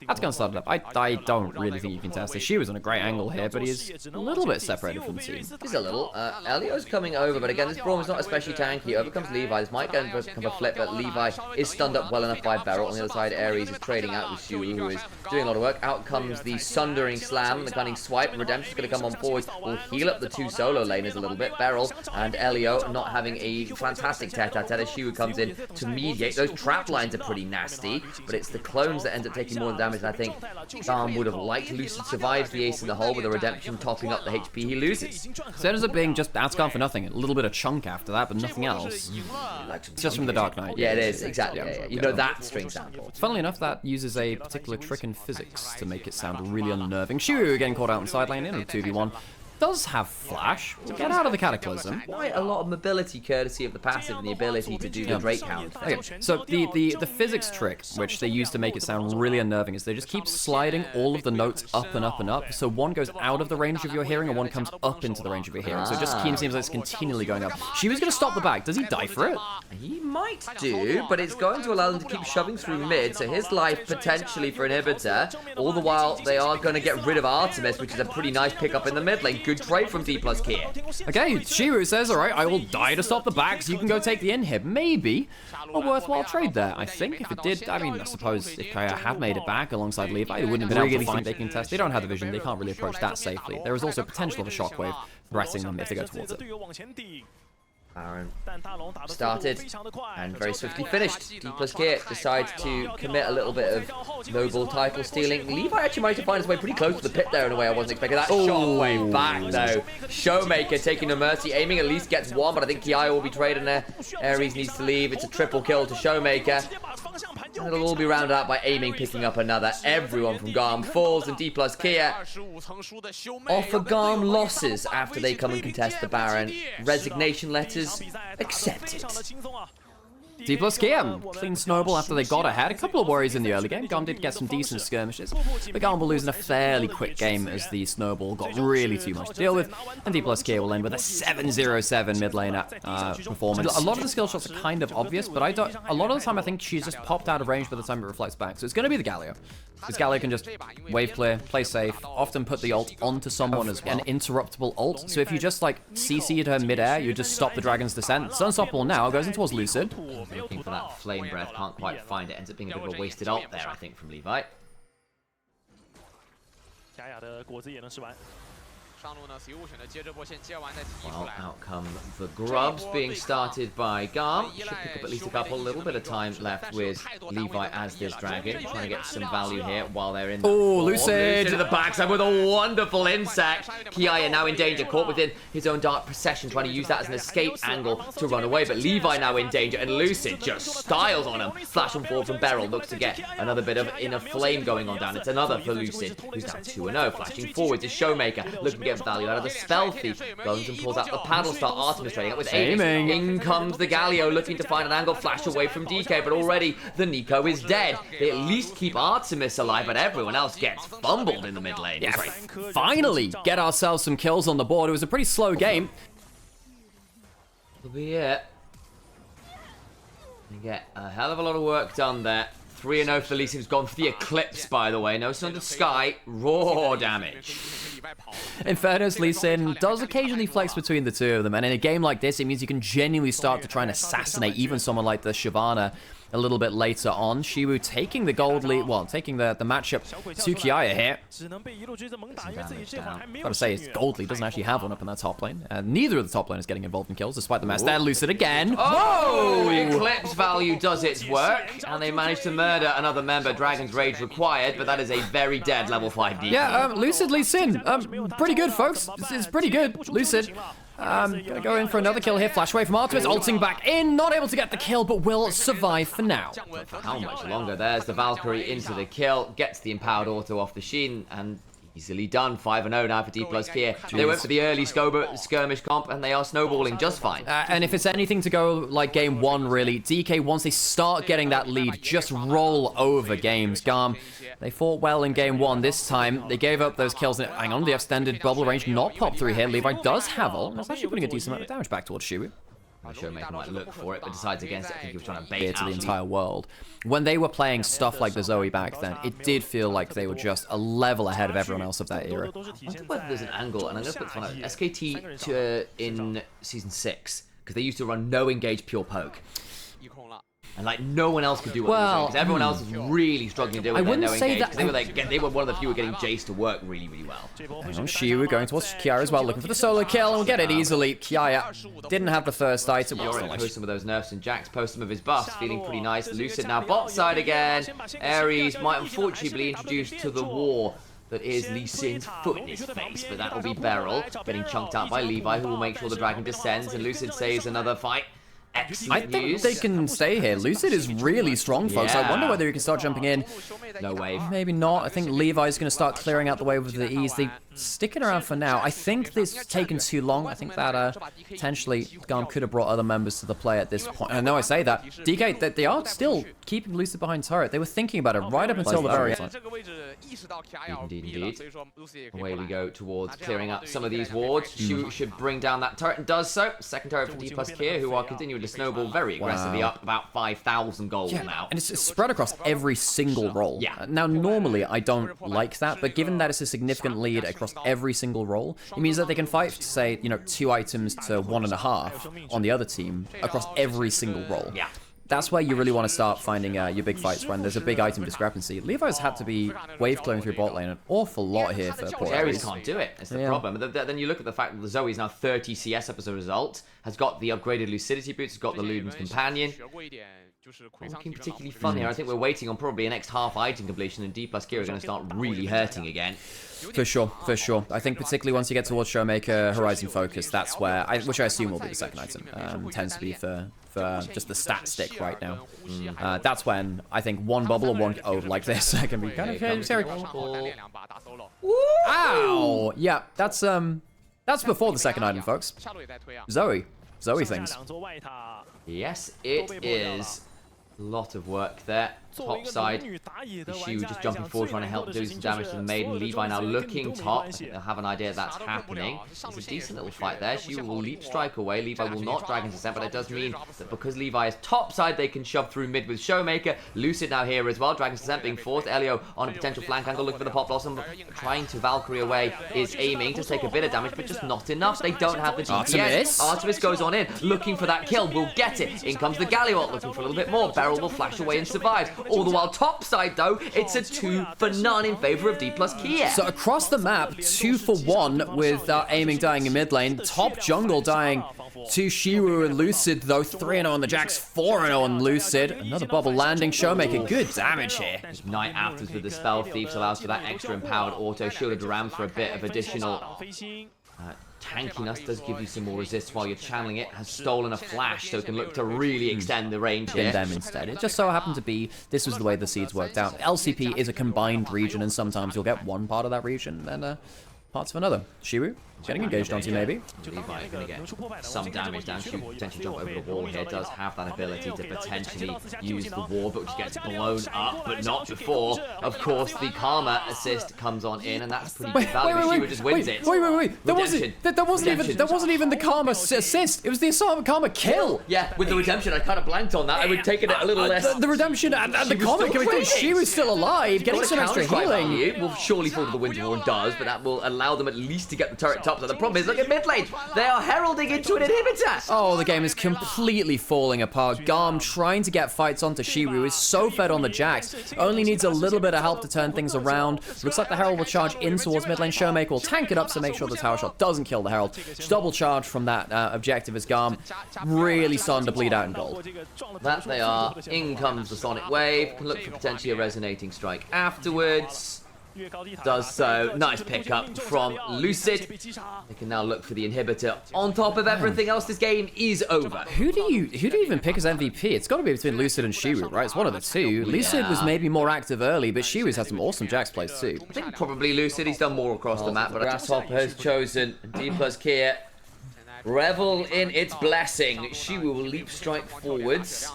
That's going to start it up. I don't really think you can test it. She was on a great angle here, but he's a little bit separated from the team. He's a little. Elio's coming over, but again, this Braum is not especially tanky. Overcomes Levi. This might become a flip, but Levi is stunned up well enough by Beryl. On the other side, Ares is trading out with Shu, who is doing a lot of work. Out comes the Sundering Slam, the cunning swipe. Redemption's going to come on forward. Will heal up the two solo laners a little bit. Beryl and Elio not having a fantastic tete-a-tete as Shu comes in to mediate. Those trap lines are pretty nasty, but it's the clones that end up taking more damage. And I think Garm would have liked Lucid survive the ace in the hole with a Redemption topping up the HP he loses. So it ends up being just Outscarm for nothing. A little bit of chunk after that, but nothing else. It's just from the Dark Knight. Yeah, it is, exactly. Yeah. You know that string sample. Funnily enough, that uses a particular trick in physics to make it sound really unnerving. Shu getting caught out in side lane in a 2v1. Does have flash. Get out of the Cataclysm. Quite a lot of mobility courtesy of the passive and the ability to do the Drake Hound thing. Okay, so the physics trick, which they use to make it sound really unnerving, is they just keep sliding all of the notes up and up and up, so one goes out of the range of your hearing and one comes up into the range of your hearing. So it just seems like it's continually going up. She was going to stop the back. Does he die for it? He might do, but it's going to allow them to keep shoving through mid, so his life potentially for inhibitor. All the while, they are going to get rid of Artemis, which is a pretty nice pickup in the mid lane. Good trade from D+ Kia. Okay, Shiru says, alright, I will die to stop the back, so you can go take the inhib. Maybe a worthwhile trade there, I think. If it did, I mean, I suppose if Kaya had made it back alongside Levi, they wouldn't have been able to find they can test. They don't have the vision, they can't really approach that safely. There is also potential of a shockwave threatening them if they go towards it. Baron started and very swiftly finished. D+ Kia decides to commit a little bit of noble title stealing. Levi actually managed to find his way pretty close to the pit there in a way I wasn't expecting. That shockwave back though. Showmaker taking no mercy, aiming at least gets one, but I think Kiai will be trading there. Ares needs to leave. It's a triple kill to Showmaker. And it'll all be rounded out by aiming, picking up another. Everyone from Garm falls, and D+ Kia offer Garm losses after they come and contest the Baron. Resignation letters accepted. D+ Kia, clean snowball after they got ahead. A couple of worries in the early game. Garm did get some decent skirmishes, but Garm will lose in a fairly quick game as the snowball got really too much to deal with, and D+ Kia will end with a 7-0-7 mid lane performance. A lot of the skill shots are kind of obvious, but a lot of the time I think she's just popped out of range by the time it reflects back. So it's going to be the Galio. Because Galio can just wave clear, play safe, often put the ult onto someone as well. An interruptible ult. So if you just like CC'd her mid-air, you just stop the dragon's descent. It's unstoppable now, goes in towards Lucid. Looking for that flame breath, can't quite find it. Ends up being a bit of a wasted ult there, I think, from Levi. Well, out come the grubs being started by Garm. Should pick up at least a little bit of time left with Levi as this dragon. Trying to get some value here while they're in. Oh, Lucid to the backside with a wonderful insect. Kiai now in danger, caught within his own dark procession, trying to use that as an escape angle to run away. But Levi now in danger, and Lucid just styles on him. Flash and forward from Beryl, looks to get another bit of inner flame going on down. It's another for Lucid, who's now 2-0. Flashing forward to Showmaker, looking to get value out of the Spell Thief. Goes and pulls out the paddle star. Artemis trading up with aiming. In comes the Galio, looking to find an angle. Flash away from DK, but already the Nico is dead. They at least keep Artemis alive, but everyone else gets fumbled in the mid lane. Yeah, finally get ourselves some kills on the board. It was a pretty slow game. That'll be it. You get a hell of a lot of work done there. 3-0 for Lee Sin, who's gone for the Eclipse, by the way. No Sun to Sky, raw damage. In fairness, Lee Sin does occasionally flex between the two of them, and in a game like this, it means you can genuinely start to try and assassinate even someone like the Shyvana a little bit later on. Shiwu taking the gold lead, well, taking the matchup to Kiaya here. Gotta say, it's gold lead doesn't actually have one up in that top lane. Neither of the top lane is getting involved in kills, despite the mess there. Lucid again. Oh! Eclipse value does its work, and they managed to murder another member. Dragon's Rage required, but that is a very dead level 5 DP. Yeah, Lucid Lee Sin. Pretty good, folks. It's pretty good. Lucid. Gonna go in for another kill here. Flash away from Artemis, ulting back in. Not able to get the kill, but will survive for now. For how much longer? There's the Valkyrie into the kill. Gets the empowered auto off the Sheen, and easily done. 5-0 now for D+ Kia. They went for the early skirmish comp, and they are snowballing just fine. And if it's anything to go like game one, really, DK, once they start getting that lead, just roll over games. Garm, they fought well in game one. This time, they gave up those kills. Hang on, the extended bubble range not pop through here. Levi does have ult. That's actually putting a decent amount of damage back towards Shiwu. Showmaker might look for it, but decides against it. I think he was trying to bait to out the entire world. When they were playing stuff like the Zoe back then, it did feel like they were just a level ahead of everyone else of that era. I wonder whether there's an angle, and I'm going to put one out. SKT in Season 6, because they used to run no engage pure poke. And like no one else could do what they were doing, because everyone else was really struggling to do it. I wouldn't say that they were one of the few who were getting Jace to work really, really well. Shiwu going towards Kiara as well, looking for the solo kill, and we'll get it easily. Kiara didn't have the first item. Post some of those nerfs, and Jax post some of his buffs, feeling pretty nice. Lucid now bot side again. Ares might unfortunately be introduced to the war that is Lee Sin's foot in his face, but that will be Beryl getting chunked out by Levi, who will make sure the dragon descends, and Lucid saves another fight. Excellent I think they can stay here. Lucid is really strong, folks. I wonder whether he can start jumping in. No wave. Maybe not. I think Levi's going to start clearing out the wave with the ease. They sticking around for now. I think this has taken too long. I think that potentially Garm could have brought other members to the play at this point. I know I say that. DK, that they are still keeping Lucid behind turret. They were thinking about it right up until the very end. Indeed. Away we go towards clearing up some of these wards. Shu should bring down that turret and does so. Second turret for D+ Kia, who are continuing to snowball very aggressively up about 5,000 gold now. And it's spread across every single role. Yeah. Now, normally I don't like that, but given that it's a significant lead across every single role, it means that they can fight, say, 2 items to 1.5 on the other team across every single role. Yeah. That's where you really want to start finding your big fights, when there's a big item discrepancy. Levi's had to be wave clearing through bot lane an awful lot here for poor Ares can't do it. That's the problem. Then you look at the fact that the Zoe is now 30 CS up as a result, has got the upgraded Lucidity boots, has got the Luden's Companion. Looking particularly fun here. I think we're waiting on probably a next half item completion, and D+ Kia are going to start really hurting again. For sure, for sure. I think particularly once you get towards Showmaker, Horizon Focus, that's where, which I assume will be the second item, tends to be for just the stat stick right now. That's when I think one bubble or one like this can be kind of scary. Ow! Yeah, that's before the second item, folks. Zoe things. Yes, it is. A lot of work there. Top side, Shu just jumping forward, trying to help do some damage to the Maiden. Levi now looking top. I think they'll have an idea that's happening. It's a decent little fight there. Shu will leap strike away. Levi will not Dragon's Descent, but it does mean that because Levi is top side, they can shove through mid with Showmaker. Lucid now here as well. Dragon's Descent being forced. Elio on a potential flank angle, looking for the Pop Blossom. Trying to Valkyrie away, is aiming to take a bit of damage, but just not enough. They don't have the DPS. Artemis goes on in, looking for that kill. Will get it. In comes the Galliot, looking for a little bit more. Beryl will flash away and survive. All the while top side though, it's a 2-for-none in favor of D+ Kia. So across the map, 2-for-1 with aiming dying in mid lane. Top jungle dying to Shiwu and Lucid though. 3-0 on the Jax, 4-0 on Lucid. Another bubble landing. Showmaker, good damage here. Knight afterwards with the Spell Thieves allows for that extra empowered auto. Shielded Ram for a bit of additional tankiness. Does give you some more resist while you're channeling it. Has stolen a flash, so it can look to really extend the range here. Them instead. It just so happened to be this was the way the seeds worked out. LCP is a combined region, and sometimes you'll get one part of that region and parts of another. Shiwu getting engaged onto you, maybe. Levi is going to get some damage down. She potentially jump over the wall here. Does have that ability to potentially use the wall, but just gets blown up, but not before. Of course, the Karma assist comes on in, and that's pretty good value. She just wins it. Wait. That wasn't even the Karma assist. It was the Assault Karma kill. Yeah, with the redemption, I kind of blanked on that. I would take it a little less. The redemption and the Karma coming through. She was still alive, getting some extra healing. It will surely fall to the Winter War and does, but that will allow them at least to get the turret top. So the problem is, look at mid lane. They are heralding into an inhibitor. Oh, the game is completely falling apart. Garm trying to get fights onto Shiwu is so fed on the Jax. Only needs a little bit of help to turn things around. Looks like the Herald will charge in towards mid lane. Showmaker will tank it up to make sure the tower shot doesn't kill the Herald. Double charge from that objective as Garm really starting to bleed out in gold. That they are. In comes the Sonic Wave. Can look for potentially a resonating strike afterwards. Does so. Nice pickup from Lucid. They can now look for the inhibitor. On top of everything else, this game is over. Who do you even pick as MVP? It's got to be between Lucid and Shiwu, right? It's one of the two. Lucid was maybe more active early, but Shiwu's had some awesome Jax plays too. I think probably Lucid. He's done more across the map, but Grasshopper has chosen D+ Kia. Revel in its blessing. Shiwu will leap strike forwards.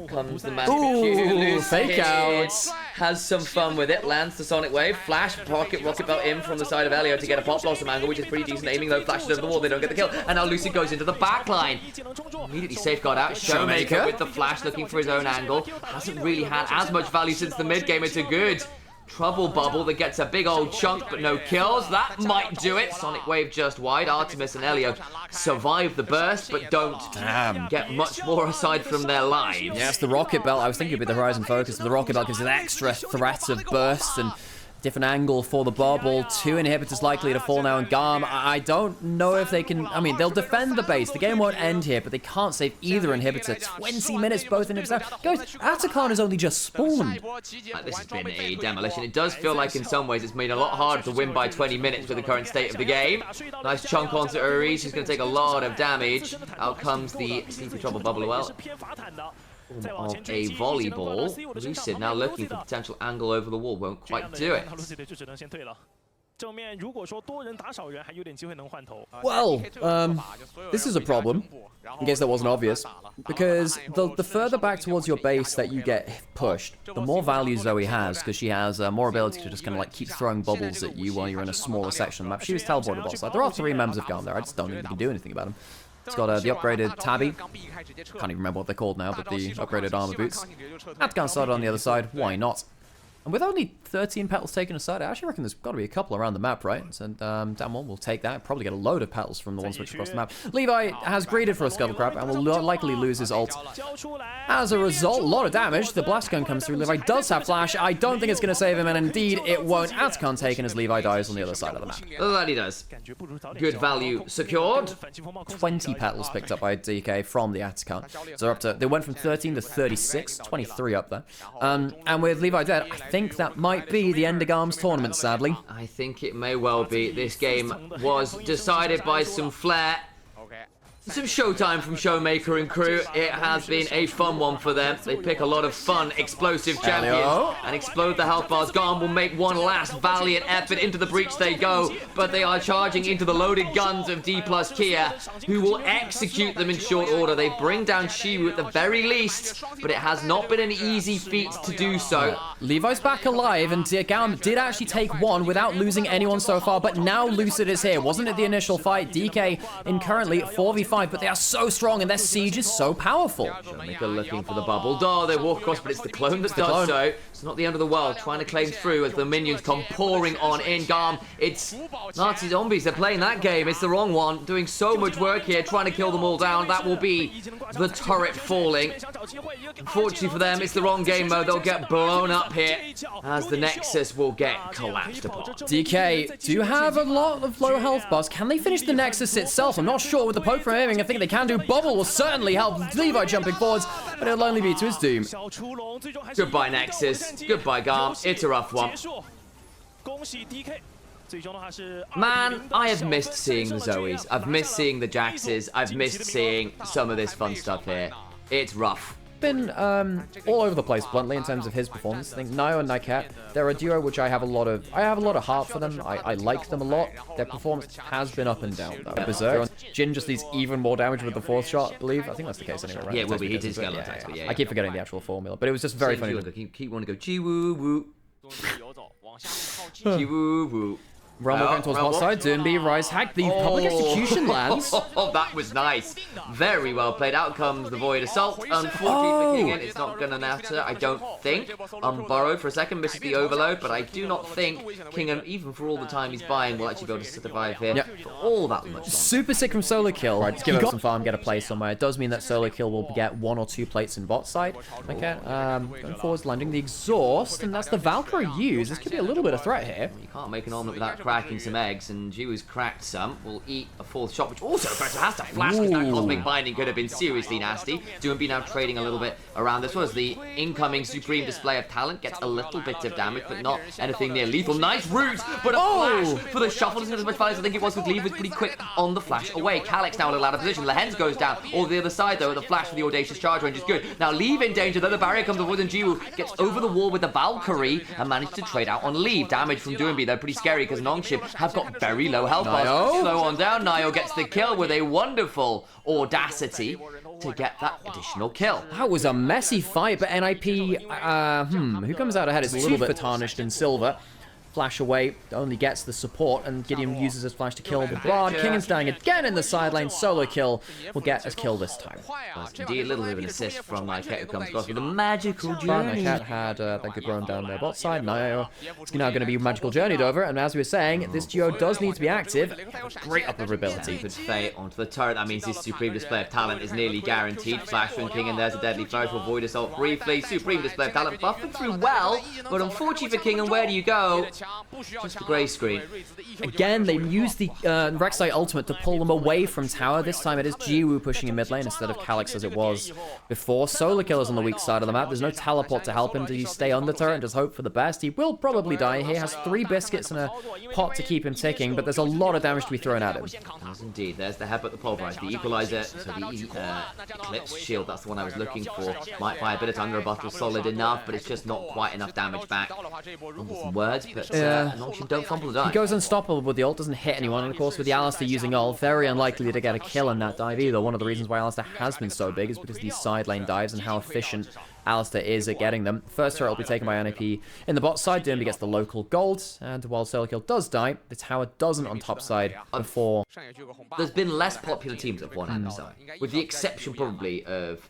Comes the man. Ooh, fake out. Has some fun with it. Lands the Sonic Wave. Flash, rocket belt in from the side of Elio to get a pop blossom angle, which is pretty decent aiming, though. Flashes over the wall. They don't get the kill. And now Lucy goes into the back line. Immediately safeguard out. Showmaker with the flash looking for his own angle. Hasn't really had as much value since the mid game. It's a good trouble bubble that gets a big old chunk but no kills. That might do it. Sonic Wave just wide. Artemis and Elio survive the burst but don't get much more aside from their lives. Yes, the rocket belt. I was thinking with the Horizon focus, the rocket belt gives an extra threat of burst and different angle for the bubble. 2 inhibitors likely to fall now, and Garm, I don't know if they can. I mean, they'll defend the base. The game won't end here, but they can't save either inhibitor. 20 minutes, both inhibitors. Guys, Atacon has only just spawned. This has been a demolition. It does feel like in some ways it's made it a lot harder to win by 20 minutes with the current state of the game. Nice chunk onto Uri. She's going to take a lot of damage. Out comes the Sleepy Trouble bubble well. Of a volleyball. Lucid now looking for potential angle over the wall. Won't quite do it. Well, this is a problem, in case that wasn't obvious, because the further back towards your base that you get pushed, the more value Zoe has, because she has more ability to just kind of like keep throwing bubbles at you while you're in a smaller section of the map. She was teleported bot side. There are 3 members of Garm there. I just don't think we can do anything about them. It's got the upgraded Tabby. Can't even remember what they're called now, but the upgraded armor boots. Atacon started on the other side. Why not? And with only 13 petals taken aside, I actually reckon there's got to be a couple around the map, right? So, damn one, we'll take that. Probably get a load of petals from the ones which across the map. Levi has greeted for a Scuttle Crab and will likely lose his ult. As a result, a lot of damage. The blast gun comes through. Levi does have flash. I don't think it's going to save him, and indeed it won't. Atacon taken as Levi dies on the other side of the map. That he does. Good value secured. 20 petals picked up by DK from the Atacon. So up to, they went from 13 to 36, 23 up there. And with Levi dead, I think that might be the end of Garm's tournament, sadly. I think it may well be. This game was decided by some flair. Some showtime from Showmaker and crew. It has been a fun one for them. They pick a lot of fun, explosive champions and explode the health bars. Garm will make one last valiant effort. Into the breach they go, but they are charging into the loaded guns of D+ Kia, who will execute them in short order. They bring down Shiwu at the very least, but it has not been an easy feat to do so. Levi's back alive, and Garm did actually take one without losing anyone so far, but now Lucid is here. Wasn't it the initial fight? DK in currently 4v5. But they are so strong and their siege is so powerful. Showmaker looking for the bubble. Oh, they walk across, but it's the clone that does so. It's not the end of the world. Trying to claim through as the minions come pouring on in. Garm, it's Nazi zombies. They're playing that game. It's the wrong one. Doing so much work here, trying to kill them all down. That will be the turret falling. Unfortunately for them, it's the wrong game mode. They'll get blown up here as the Nexus will get collapsed upon. DK do have a lot of low health bars. Can they finish the Nexus itself? I'm not sure with the poke from aiming. I think they can do. Bubble will certainly help Levi jumping forwards, but it'll only be to his doom. Goodbye, Nexus. Goodbye, Garm. It's a rough one. Man, I have missed seeing the Zoes. I've missed seeing the Jaxes. I've missed seeing some of this fun stuff here. It's rough. Been all over the place bluntly in terms of his performance. I think Nio and Niket, they're a duo which I have a lot of heart for them. I like them a lot. Their performance has been up and down though. Berserk. Jin just needs even more damage with the 4th shot, I believe. I think that's the case anyway, right? Yeah, it will be. He did skeleton attacks, but yeah. I keep forgetting the actual formula, but it was just very funny. Keep wanting to go Ji woo woo. Ji woo woo. Rumble going towards bot side. Doomby, Rise Hack. The public execution lands. Oh, that was nice. Very well played. Out comes the Void Assault. Unfortunately for King, it's not going to matter, I don't think. Burrowed for a second, misses the overload, but I do not think Kingham, even for all the time he's buying, will actually be able to survive here for all that much longer. Super sick from Solo Kill. Right, just give up some farm, get a play somewhere. It does mean that Solo Kill will get 1 or 2 plates in bot side. Okay, going forwards, landing the exhaust, and that's the Valkyrie use. This could be a little bit of threat here. You can't make an omelet without cracking some eggs, and Jiwoo's cracked some. Will eat a 4th shot, which also has to flash because that Cosmic Binding could have been seriously nasty. Doomby now trading a little bit around this one as the incoming Supreme Display of Talent gets a little bit of damage, but not anything near lethal. Nice root, but a flash for the shuffle. Doesn't as much value as I think it was with Lee. Was pretty quick on the flash away. Calyx now in a ladder position. Lehens goes down. All the other side though, the flash for the Audacious Charge range is good. Now Leave in danger, though the barrier comes avoid, and Jiwoo gets over the wall with the Valkyrie and managed to trade out on Leave. Damage from Doomby though, pretty scary because Nongshim have got very low health bars. Slow on down. Nio gets the kill with a wonderful audacity to get that additional kill. That was a messy fight, but NIP, who comes out ahead? It's a little bit tarnished in silver. Flash away, only gets the support, and Gideon uses his flash to kill the Bard. Kingan's dying again in the side lane. Solo kill will get his kill this time. Indeed, a little bit of an assist from Nycat, who comes across with a magical journey. Nycat had that good run down their bot side. Nio is now going to be magical journeyed over, and as we were saying, this duo does need to be active. Great upper ability. Good Fate onto the turret. That means his supreme display of talent is nearly guaranteed. Flash from Kingan, there's a deadly first. Will void assault briefly. Supreme display of talent buffing through well, but unfortunately for Kingan, where do you go? Just the grey screen. Again, they use the Rek'Sai ultimate to pull them away from tower. This time it is Jiwoo pushing in mid lane instead of Calyx as it was before. Solar Killer's on the weak side of the map. There's no teleport to help him. Does he stay on the turret and just hope for the best? He will probably die. He has 3 biscuits and a pot to keep him ticking, but there's a lot of damage to be thrown at him. Yes, indeed. There's the headbutt, the pulverize, the equalizer, so the Eclipse shield, that's the one I was looking for. Might buy a bit of time. Rebuttal solid enough, but it's just not quite enough damage back. Some words, but Nongshim don't fumble the die. He goes unstoppable with the ult, doesn't hit anyone, and of course with the Alistar using ult, very unlikely to get a kill in that dive either. One of the reasons why Alistar has been so big is because these side lane dives and how efficient Alistar is at getting them. First turret will be taken by NIP in the bot side. Dermby gets the local gold, and while Solo Kill does die, the tower doesn't on top side before. There's been less popular teams at one end side, with the exception probably of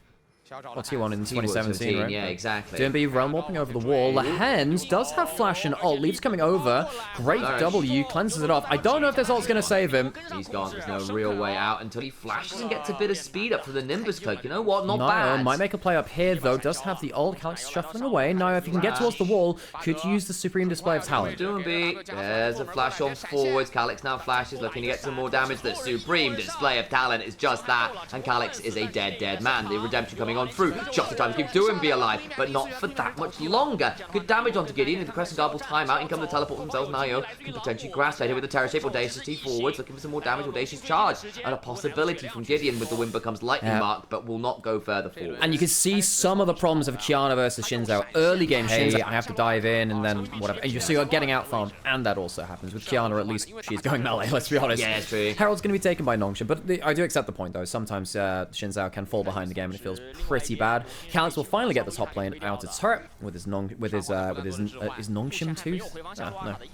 What's he won in 2017, right? Yeah, exactly. Dermby realm warping over the wall. Lehens does have flash and ult. Leaves coming over. Great W. Cleanses it off. I don't know if this ult's going to save him. He's gone. There's no real way out until he flashes and gets a bit of speed up for the Nimbus cloak. You know what? Not bad. Might make a play up here, though. Does have the ult. Calyx shuffling away. Now, if he can get towards the wall, could use the supreme display of talent. Dermby. There's a flash on forwards. Calyx now flashes, looking to get some more damage. The supreme display of talent is just that. And Calyx is a dead man. The redemption coming on through. Just the time to keep Dermby alive, but not for that much longer. Good damage onto Gideon. If the Crescent Guard will time out, in come the teleport themselves. Nio can potentially grasp later with the Terror Shape. Audacity forwards, looking for some more damage. Audacious charge. And a possibility from Gideon with the win becomes lightning mark, but will not go further forward. And you can see some of the problems of Qiyana versus Shinzao. Early game Shinzao, I have to dive in and then whatever. And you see you're getting out farmed, and that also happens. With Qiyana, at least she's going melee, let's be honest. Yeah, it's true. Herald's going to be taken by Nongshim, but I do accept the point, though. Sometimes Shinzao can fall behind the game, and it feels pretty bad. Calyx will finally get the top lane out its turret with his Nongshim tooth. No,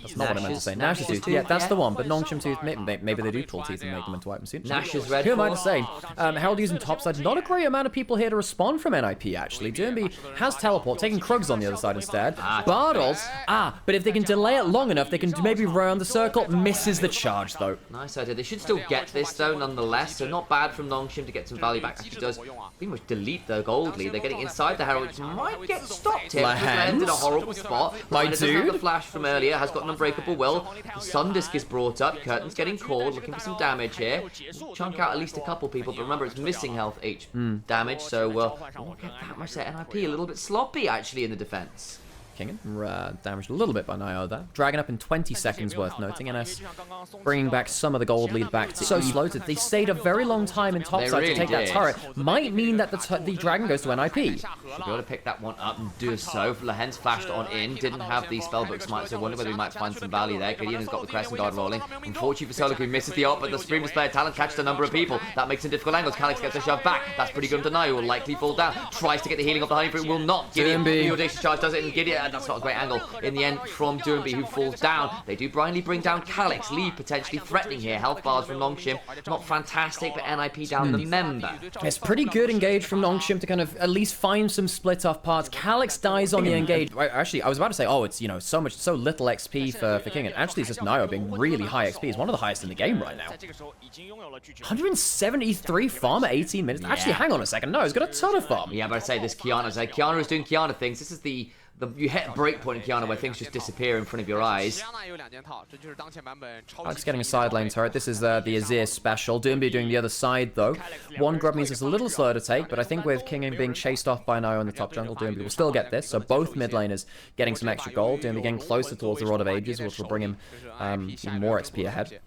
that's not what I meant to say. Nash's tooth. Yeah, that's the one. But Nongshim tooth, maybe they do pull teeth and make them into item soon. Nash's RedForce. Who am I to say? Herald using topside. Not a great amount of people here to respond from NIP. Actually, Dermby has teleport, taking Krugs on the other side instead. Bardals. But if they can delay it long enough, they can maybe round the circle. Misses the charge though. Nice idea. They should still get this though, nonetheless. So not bad from Nongshim to get some value back. Actually does pretty much delete the gold lead. They're getting inside the Herald, which might get stopped here. Landed a horrible spot. My dude. The flash from earlier has got an unbreakable will. The Sun Disc is brought up. Curtain's getting called, looking for some damage here. Chunk out at least a couple people, but remember it's missing health H damage, so won't get that much there. NIP a little bit sloppy actually in the defense. Kingan damaged a little bit by Nio there. Dragging up in 20 seconds worth noting. NS bringing back some of the gold lead back to so slow. They stayed a very long time in topside to take that turret. Might mean that the dragon goes to NIP. Should be able to pick that one up and do so. Lehens flashed on in. Didn't have the spellbook smite, so I wonder whether we might find some value there. Gideon has got the Crescent Guard rolling. Unfortunately for Solo, who misses the ult, but the Supreme Display of Talent catches a number of people. That makes some difficult angles. Calyx gets a shove back. That's pretty good to Nio. Will likely fall down. Tries to get the healing off the honey fruit. Will not. Gideon, the audacious charge does it, and Gideon, that's not a great angle. In the end, from Dermby, who falls down. They do blindly bring down Calyx. Leave potentially threatening here. Health bars from Nongshim. Not fantastic, but NIP down the member. It's pretty good engage from Nongshim to kind of at least find some split off parts. Calyx dies on the engage. Actually, I was about to say, oh, it's, so little XP for King. And actually, it's just Nio being really high XP. He's one of the highest in the game right now. 173 farm at 18 minutes. Yeah. Actually, hang on a second. No, he's got a ton of farm. Yeah, but I'd say this Qiyana. So Qiyana is doing Qiyana things. This is the you hit a break point in Qiyana where things just disappear in front of your eyes. Alex getting a side lane turret. This is the Azir special. Dermby doing the other side though. One grub means it's a little slower to take, but I think with King being chased off by Nio in the top jungle, Dermby will still get this. So both mid laners getting some extra gold. Dermby getting closer towards the Rod of Ages, which will bring him even more XP ahead.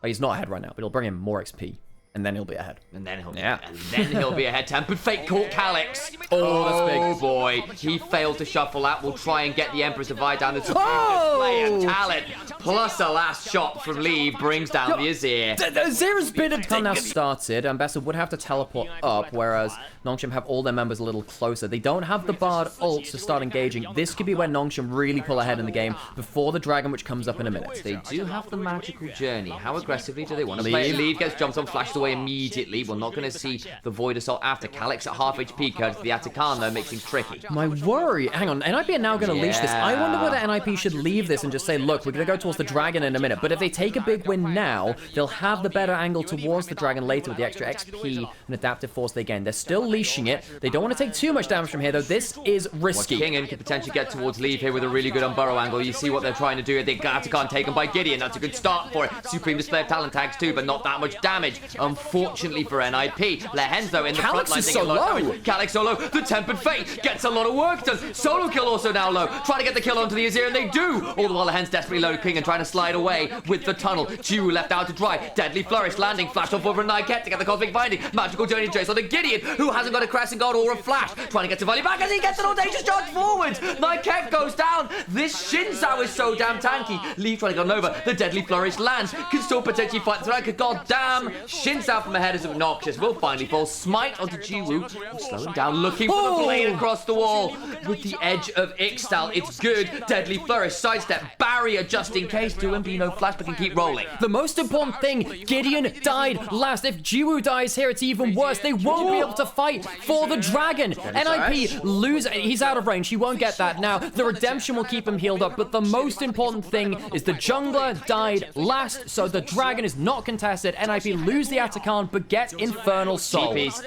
Oh, he's not ahead right now, but it'll bring him more XP. And then he'll be ahead. And then he'll be ahead. Tempered Fate caught Calyx. Oh, that's big. Oh boy, he failed to shuffle that. We'll try and get the Emperor's Divide down the display of talent. Plus a last shot from Lee brings down the Azir. Azir's been now started, and Bessa would have to teleport up, whereas Nongshim have all their members a little closer. They don't have the Bard ult to start engaging. This could be where Nongshim really pull ahead in the game before the Dragon, which comes up in a minute. They do have the magical journey. How aggressively do they want to play? Leave gets jumped on, flashed away immediately. We're not going to see the Void Assault after. Calyx at half HP, courtesy the Atakan, though, makes things tricky. My worry, hang on, NIP are now going to leash this. I wonder whether NIP should leave this and just say, look, we're going to go towards the Dragon in a minute. But if they take a big win now, they'll have the better angle towards the Dragon later with the extra XP and adaptive force they gain. They're still leashing it. They don't want to take too much damage from here, though. This is risky. Kingen could potentially get towards Leave here with a really good unburrow angle. You see what they're trying to do. They got Atakan taken by Gideon. That's a good start for it. Supreme display of talent tags too, but not that much damage, unfortunately for NIP. Lehenzo in the front line. Calyx is so low. Calyx so low. The Tempered Fate gets a lot of work done. Solo kill also now low. Trying to get the kill onto the Azir, and they do. All the while Lehen's desperately low. Kingen trying to slide away with the tunnel. Jiwoo left out to dry. Deadly Flourish landing. Flash off over Nightcat to get the Cosmic Binding. Magical Journey Trace on the Gideon, who hasn't got a Crescent Guard or a Flash. Trying to get to Valley back as he gets an audacious charge forwards. Nightcat goes down. This Shinzao is so damn tanky. Lee trying to get on over. The Deadly Flourish lands. Can still potentially fight the Striker. God damn. Shinzao from ahead is obnoxious. Will finally fall. Smite onto Jiwoo. Slow him down. Looking for the blade across the wall. With the edge of Ixtal. It's good. Deadly Flourish. Sidestep. Barrier just in case. Do him be no flash, but can keep rolling. The most important thing, Gideon died last. If Jiwoo dies here, it's even worse. They won't be able to fight for the Dragon. NIP lose. He's out of range. He won't get that now. The Redemption will keep him healed up, but the most important thing is the jungler died last, so the Dragon is not contested. NIP lose the Atakan, but get Infernal Soul. TPs.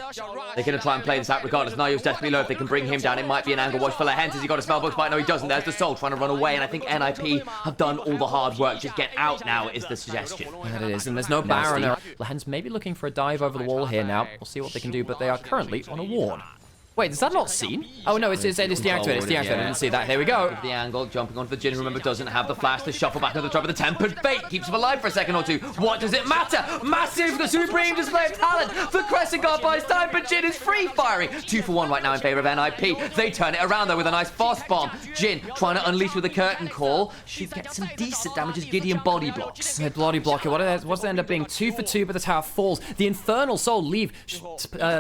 They're going to try and play this out regardless. Nio's desperately low. If they can bring him down, it might be an angle watch for Lehens. Has he got a spell box? No, he doesn't. There's the Soul trying to run away, and I think NIP have done all the hard work. Just get out now is the suggestion. That it is, and there's no Baron. Lehens maybe looking for a dive over the wall here now. We'll see what they can do, but they are currently on a ward. Wait, is that not seen? Oh no, it's deactivated. It's deactivated. I didn't see that. Here we go. The angle, jumping onto the Jin, remember, doesn't have the flash to shuffle back to the top of the Tempered Fate. Keeps him alive for a second or two. What does it matter? Massive, the Supreme display of talent. The Crescent Guard buys time, but Jin is free firing. 2 for 1 right now in favor of NIP. They turn it around though with a nice fast bomb. Jin trying to unleash with a curtain call. Should get some decent damage as Gideon body blocks. Body blocker. What's it end up being? 2 for 2, but the tower falls. The Infernal Soul leave,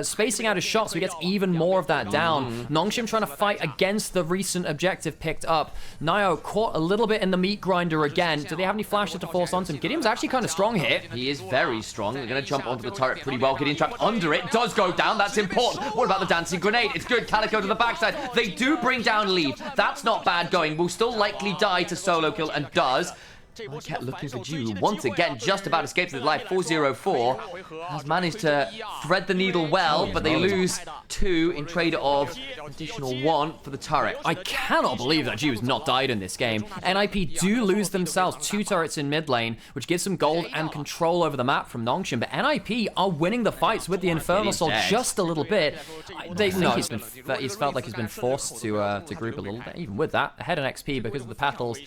spacing out his shots, so he gets even more of that down. Nongshim trying to fight against the recent objective picked up. Nio caught a little bit in the meat grinder again. Do they have any flashes to force onto him? Gideon's actually kind of strong here. He is very strong. They're going to jump onto the turret pretty well. Gideon trapped under it. Does go down. That's important. What about the dancing grenade? It's good. Calico to the backside. They do bring down Leave. That's not bad going. Will still likely die to solo kill and does. I kept looking for Jiwoo. Once again, just about escapes with life. 404 has managed to thread the needle well, but they lose 2 in trade of additional 1 for the turret. I cannot believe that Jiwoo's not died in this game. NIP do lose themselves 2 turrets in mid lane, which gives them gold and control over the map from Nongshim, but NIP are winning the fights with the Infernal Soul just a little bit. He's felt like he's been forced to group a little bit. Even with that, ahead in XP because of the petals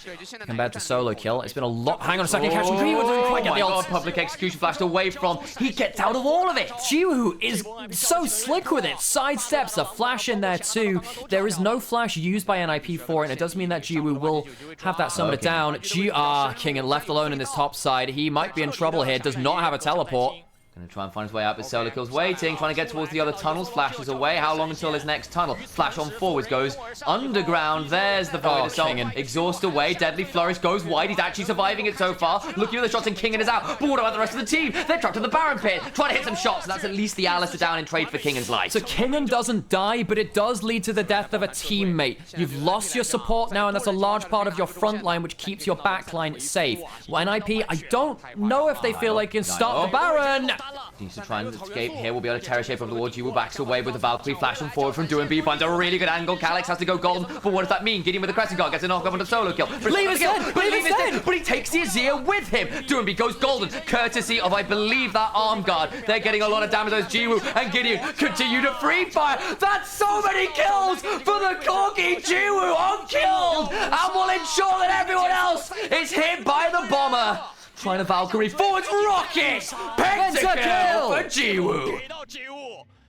compared to solo kill. It's been a lot. Hang on a second, catch and Jiwoo didn't quite get the ult. Public execution flashed away from. He gets out of all of it. Jiwoo is so slick with it. Sidesteps a flash in there too. There is no flash used by NIP for it, and it does mean that Jiwoo will have that summoned down. Kingen left alone in this top side. He might be in trouble here. Does not have a teleport. Going to try and find his way out, but Solo Kill's waiting, trying to get towards the other tunnels. Flashes away. How long until his next tunnel? Flash on forwards, goes underground. There's the Void Assault. Exhaust away. Deadly Flourish goes wide. He's actually surviving it so far. Looking at the shots, and Kingen is out. But what about the rest of the team? They're trapped in the Baron Pit, trying to hit some shots. And that's at least the Alistair down in trade for Kingen's life. So Kingen doesn't die, but it does lead to the death of a teammate. You've lost your support now, and that's a large part of your front line, which keeps your back line safe. Well, NIP, I don't know if they feel they can stop the Baron. Needs to try and escape here. We'll be able to terror shape over the wall. Jiwoo backs away with the Valkyrie flashing forward from Do and B. Finds a really good angle. Calyx has to go golden. But what does that mean? Gideon with the Crescent Guard gets a knock up on the solo kill. Leave is dead! But he takes the Azir with him. Do and B goes golden. Courtesy of, I believe, that arm guard. They're getting a lot of damage. Those Jiwoo and Gideon continue to free fire. That's so many kills for the Corky. Jiwoo unkilled. And will ensure that everyone else is hit by the bomber. trying to Valkyrie forwards. Rocket! Pentakill for Jiwoo.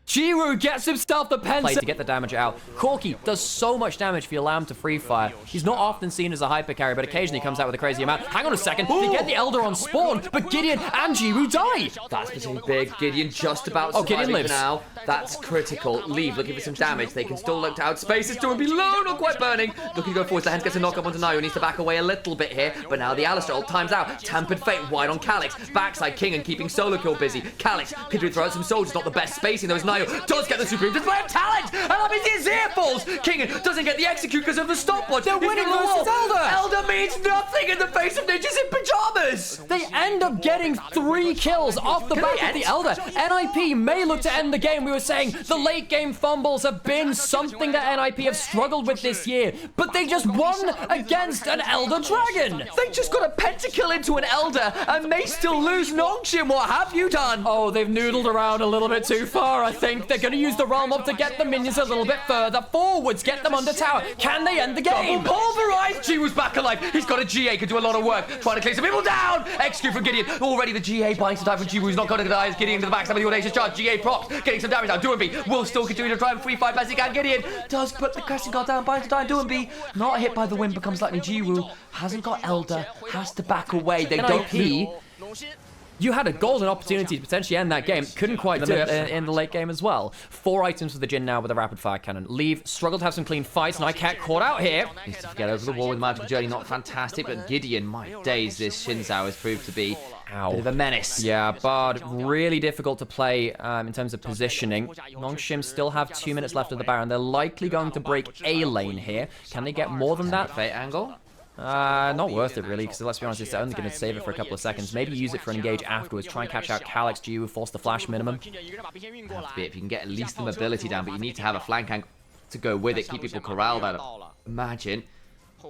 Jiwoo gets himself the penta to get the damage out. Corki does so much damage if you allow him to free fire. He's not often seen as a hyper carry, but occasionally comes out with a crazy amount. Hang on a second, they get the Elder on spawn, but Gideon and Jiwoo die. That's pretty big. Gideon just about surviving Gideon lives. for now. That's critical. Leave looking for some damage. They can still look to outspace. It's doing below, not quite burning. Looking to go forwards. The hands gets a knock up onto Nayo. Needs to back away a little bit here, but now the Alistar ult times out. Tempered Fate wide on Calyx. Backside King and keeping solo kill busy. Calyx could throw out some soldiers. Not the best spacing though. As Nayo does get the supreme display of talent, and that means his ear falls. King doesn't get the execute because of the stopwatch. They're winning versus Elder. Elder means nothing in the face of ninjas in pajamas. They end up getting 3 kills off the back of the Elder. NIP may look to end the game. We were saying the late game fumbles have been something that NIP have struggled with this year, but they just won against an Elder Dragon. They just got a pentakill into an Elder and may still lose. Nongshim, what have you done? Oh, they've noodled around a little bit too far, I think. They're going to use the Realm Up to get the minions a little bit further forwards, get them under tower. Can they end the game? Double pulverized! Jiwoo's back alive. He's got a GA, can do a lot of work. Trying to clear some people down. Execute from Gideon. Already the GA buying some time from Jiwoo's not going to die. Gideon into the backside of the audacious charge. GA procs, getting some damage now. Doomby will still continue to try and free fight as he can. Gideon does put the crescent guard down, buys the time. Doomby not hit by the wind, becomes likely Jiwoo. Hasn't got Elder, has to back away. They don't need. You had a golden opportunity to potentially end that game. Couldn't quite do it in the late game as well. 4 items for the Jin now with a rapid fire cannon. Leave, struggled to have some clean fights. Nightcat caught out here. Needs to get over the wall with Magical Journey. Not fantastic, but Gideon, my days, this Shinzao has proved to be a bit of a menace. Yeah, Bard, really difficult to play in terms of positioning. Nongshim still have 2 minutes left of the Baron. They're likely going to break A lane here. Can they get more than that? Fate angle? Not worth it really, because let's be honest, it's only going to save it for a couple of seconds. Maybe use it for an engage afterwards. Try and catch out Calyx, Jiwoo, force the flash minimum. Have to be if you can get at least the mobility down, but you need to have a flank angle to go with it, keep people corralled. I'd imagine.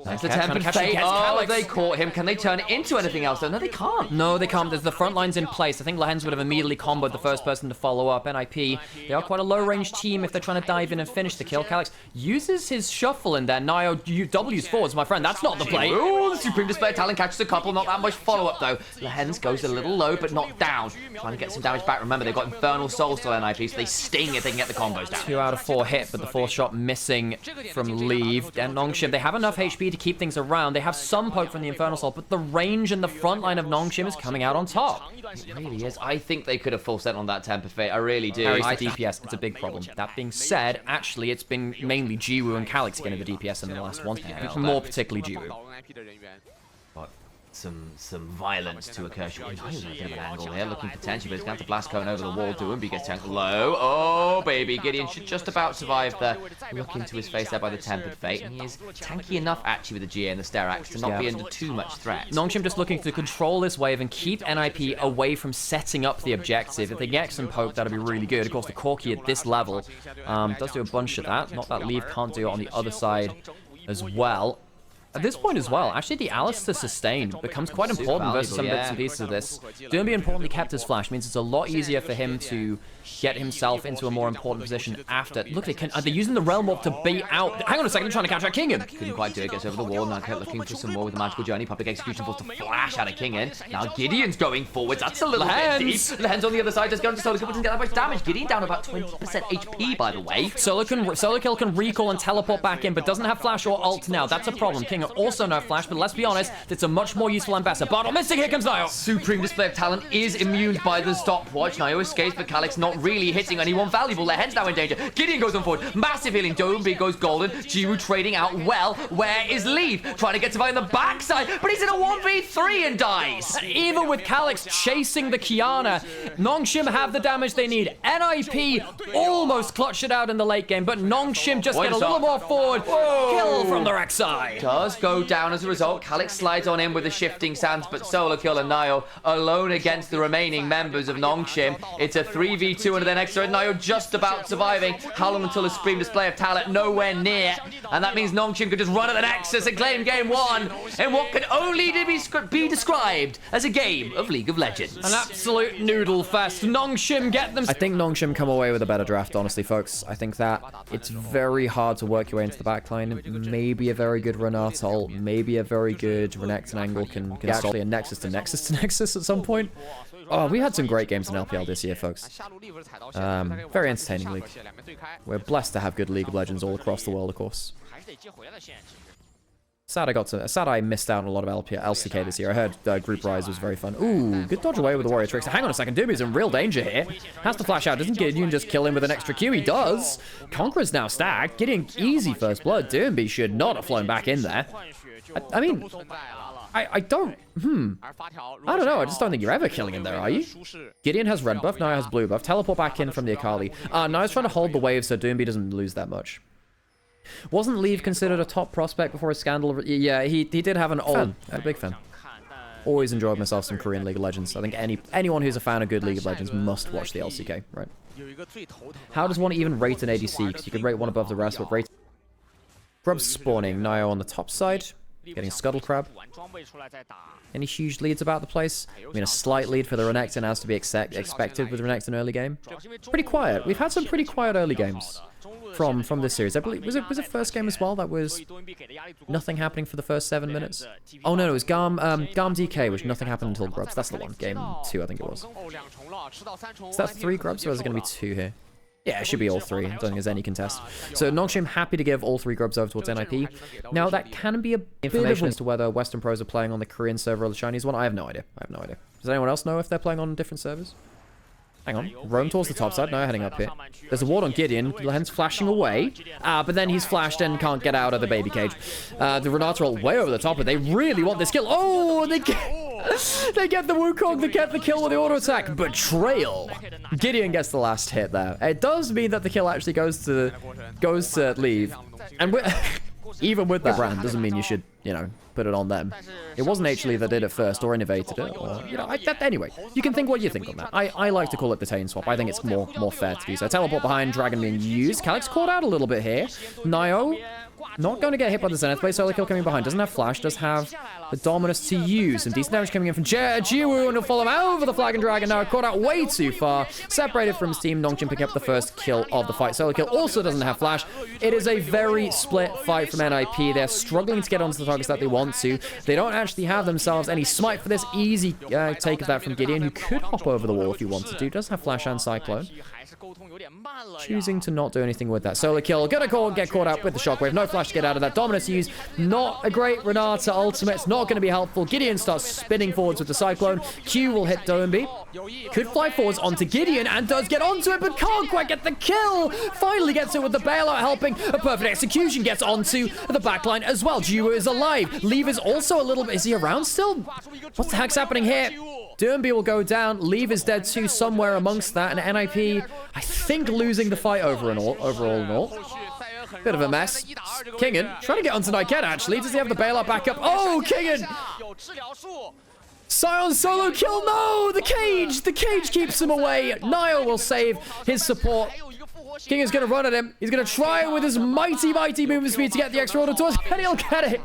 That's the Tempered Fate. Oh, they caught him. Can they turn it into anything else? No, they can't. No, they can't. There's the front lines in place. I think Lehens would have immediately comboed the first person to follow up. NIP, they are quite a low-range team if they're trying to dive in and finish the kill. Calyx uses his shuffle in there. Nayo W's forwards, my friend. That's not the play. Ooh, the Supreme Display of Talent catches a couple. Not that much follow-up, though. Lehens goes a little low, but not down. Trying to get some damage back. Remember, they've got Infernal Soul still NIP, so they sting if they can get the combos down. 2 out of 4 hit, but the 4th shot missing from Leave. And Nongshim, they have enough HP to keep things around. They have some poke from the Infernal Soul, but the range and the front line of Nongshim is coming out on top. It really is. I think they could have full set on that Tempered Fate. I really do. Carries the DPS. It's a big problem. That being said, actually, it's been mainly Jiwoo and Calyx getting the DPS in the last one. More particularly Jiwoo. Some violence to occur. He's a bit of an angle here, looking potentially, but he's going to have to blast cone over the wall. Doomby gets tanked low. Oh, baby. Gideon should just about survive the look into his face there by the Tempered Fate. And he is tanky enough, actually, with the GA and the Sterax to not be under too much threat. Nongshim just looking to control this wave and keep NIP away from setting up the objective. If they get some poke, that'll be really good. Of course, the Corki at this level does do a bunch of that. Not that Leave can't do it on the other side as well. At this point as well, actually the Alistar sustain becomes quite important versus some bits and pieces of this. Doomby importantly kept his flash, means it's a lot easier for him to get himself into a more important position after. Look, are they using the Realm Warp to bait out? Hang on a second, they're trying to catch out Kingen. Couldn't quite do it, gets over the wall. Now looking for some more with the Magical Journey. Public Execution force to flash out of Kingen. Now Gideon's going forwards, that's a little bit deep. Lehens on the other side, just going to Solo Kill, doesn't get that much damage. Gideon down about 20% HP, by the way. Solo Kill can recall and teleport back in, but doesn't have flash or ult now. That's a problem. Kingen also no flash, but let's be honest, it's a much more useful ambassador. Bottle missing, here comes Nayo. Supreme Display of Talent is immune by the stopwatch. Nayo escapes, but Calyx not really hitting anyone valuable. Lehen's now in danger. Gideon goes on forward. Massive healing. Doomby goes golden. Jiwoo trading out well. Where is Leave? Trying to get somebody on the backside, but he's in a 1v3 and dies. And even with Calyx chasing the Kiana, Nongshim have the damage they need. NIP almost clutched it out in the late game, but Nongshim just get a little more forward. Whoa. Kill from the wreck side. Does go down as a result. Calyx slides on in with the shifting sands, but Solo Kill and Nayo alone against the remaining members of Nongshim. It's a 3v2 and then extra. Nayo just about surviving. How long until a Supreme Display of Talent? Nowhere near. And that means Nongshim could just run at the Nexus and claim game 1 in what can only be described as a game of League of Legends. An absolute noodle fest. Nongshim get them. I think Nongshim come away with a better draft, honestly, folks. I think that it's very hard to work your way into the backline. Maybe a very good Renata this ult. Maybe a very good Renekton angle can actually a Nexus to Nexus to Nexus at some point. Oh, we had some great games in LPL this year, folks. Very entertaining league. We're blessed to have good League of Legends all across the world, of course. Sad I missed out on a lot of LCK this year. I heard Group Rise was very fun. Ooh, good dodge away with the Warrior Tricks. Hang on a second, Doomy's in real danger here. Has to flash out. Doesn't Gideon just kill him with an extra Q? He does. Conqueror's now stacked. Gideon easy first blood. Doomby should not have flown back in there. I mean, I don't know. I just don't think you're ever killing him there, are you? Gideon has red buff. Now has blue buff. Teleport back in from the Akali. Now he's trying to hold the wave so Doomby doesn't lose that much. Wasn't Leave considered a top prospect before his scandal? Yeah, he did have an old... A big fan. Always enjoyed myself some Korean League of Legends. I think anyone who's a fan of good League of Legends must watch the LCK, right? How does one even rate an ADC? Because you can rate one above the rest, but rate... Grub's spawning. Nio on the top side. Getting Scuttle Crab. Any huge leads about the place? I mean, a slight lead for the Renekton as to be expected with Renekton early game. Pretty quiet. We've had some pretty quiet early games from this series. I believe was it first game as well? That was nothing happening for the first 7 minutes. Oh no, it was Garm DK, which nothing happened until Grubs. That's the one. Game 2, I think it was. Is that 3 Grubs, or is it going to be 2 here? Yeah, it should be all 3. I don't think there's any contest. So Nongshim happy to give all 3 Grubs over towards NIP. Now that can be a information as to whether Western pros are playing on the Korean server or the Chinese one. I have no idea. Does anyone else know if they're playing on different servers? Hang on. Roam towards the top side. Now heading up here. There's a ward on Gideon. Hence flashing away. But then he's flashed and can't get out of the baby cage. The Renata are way over the top, but they really want this kill. Oh, they get the Wukong. They get the kill with the auto attack. Betrayal. Gideon gets the last hit there. It does mean that the kill actually goes to Leave. And even with that brand, doesn't mean you should, put it on them. It wasn't actually that did it first or innovated it. Or, anyway, you can think what you think on that. I like to call it the Tane swap. I think it's more fair to do so. Teleport behind, Dragon being used. Calyx caught out a little bit here. Nio, not going to get hit by the Zenith Blade. Solo kill coming behind. Doesn't have flash. Does have the Dominus to use. Some decent damage coming in from Jiwoo, and he'll follow him over the Flag and Dragon. Now caught out way too far. Separated from his team. Nongshim picking up the first kill of the fight. Solo kill also doesn't have flash. It is a very split fight from NIP. They're struggling to get onto the targets that they want to. They don't actually have themselves any smite for this. Easy take of that from Gideon, who could hop over the wall if he wanted to. Does have flash and Cyclone. Choosing to not do anything with that. Solo kill. Gonna get caught out with the shockwave. No flash to get out of that. Dominus use. Not a great Renata ultimate. It's not going to be helpful. Gideon starts spinning forwards with the Cyclone. Q will hit Doembi. Could fly forwards onto Gideon and does get onto it, but can't quite get the kill. Finally gets it with the bailout helping. A perfect execution gets onto the backline as well. Jiwoo is alive. Leave is also a little bit... Is he around still? What the heck's happening here? Doembi will go down. Leave is dead too somewhere amongst that. And NIP, I think, losing the fight overall in all. Bit of a mess. Kingen trying to get onto Niket, actually. Does he have the bailout back up? Oh, Kingen! Sion solo kill. No! The cage! The cage keeps him away. Nio will save his support. King is going to run at him. He's going to try with his mighty movement speed to get the extra order towards, and he'll get it.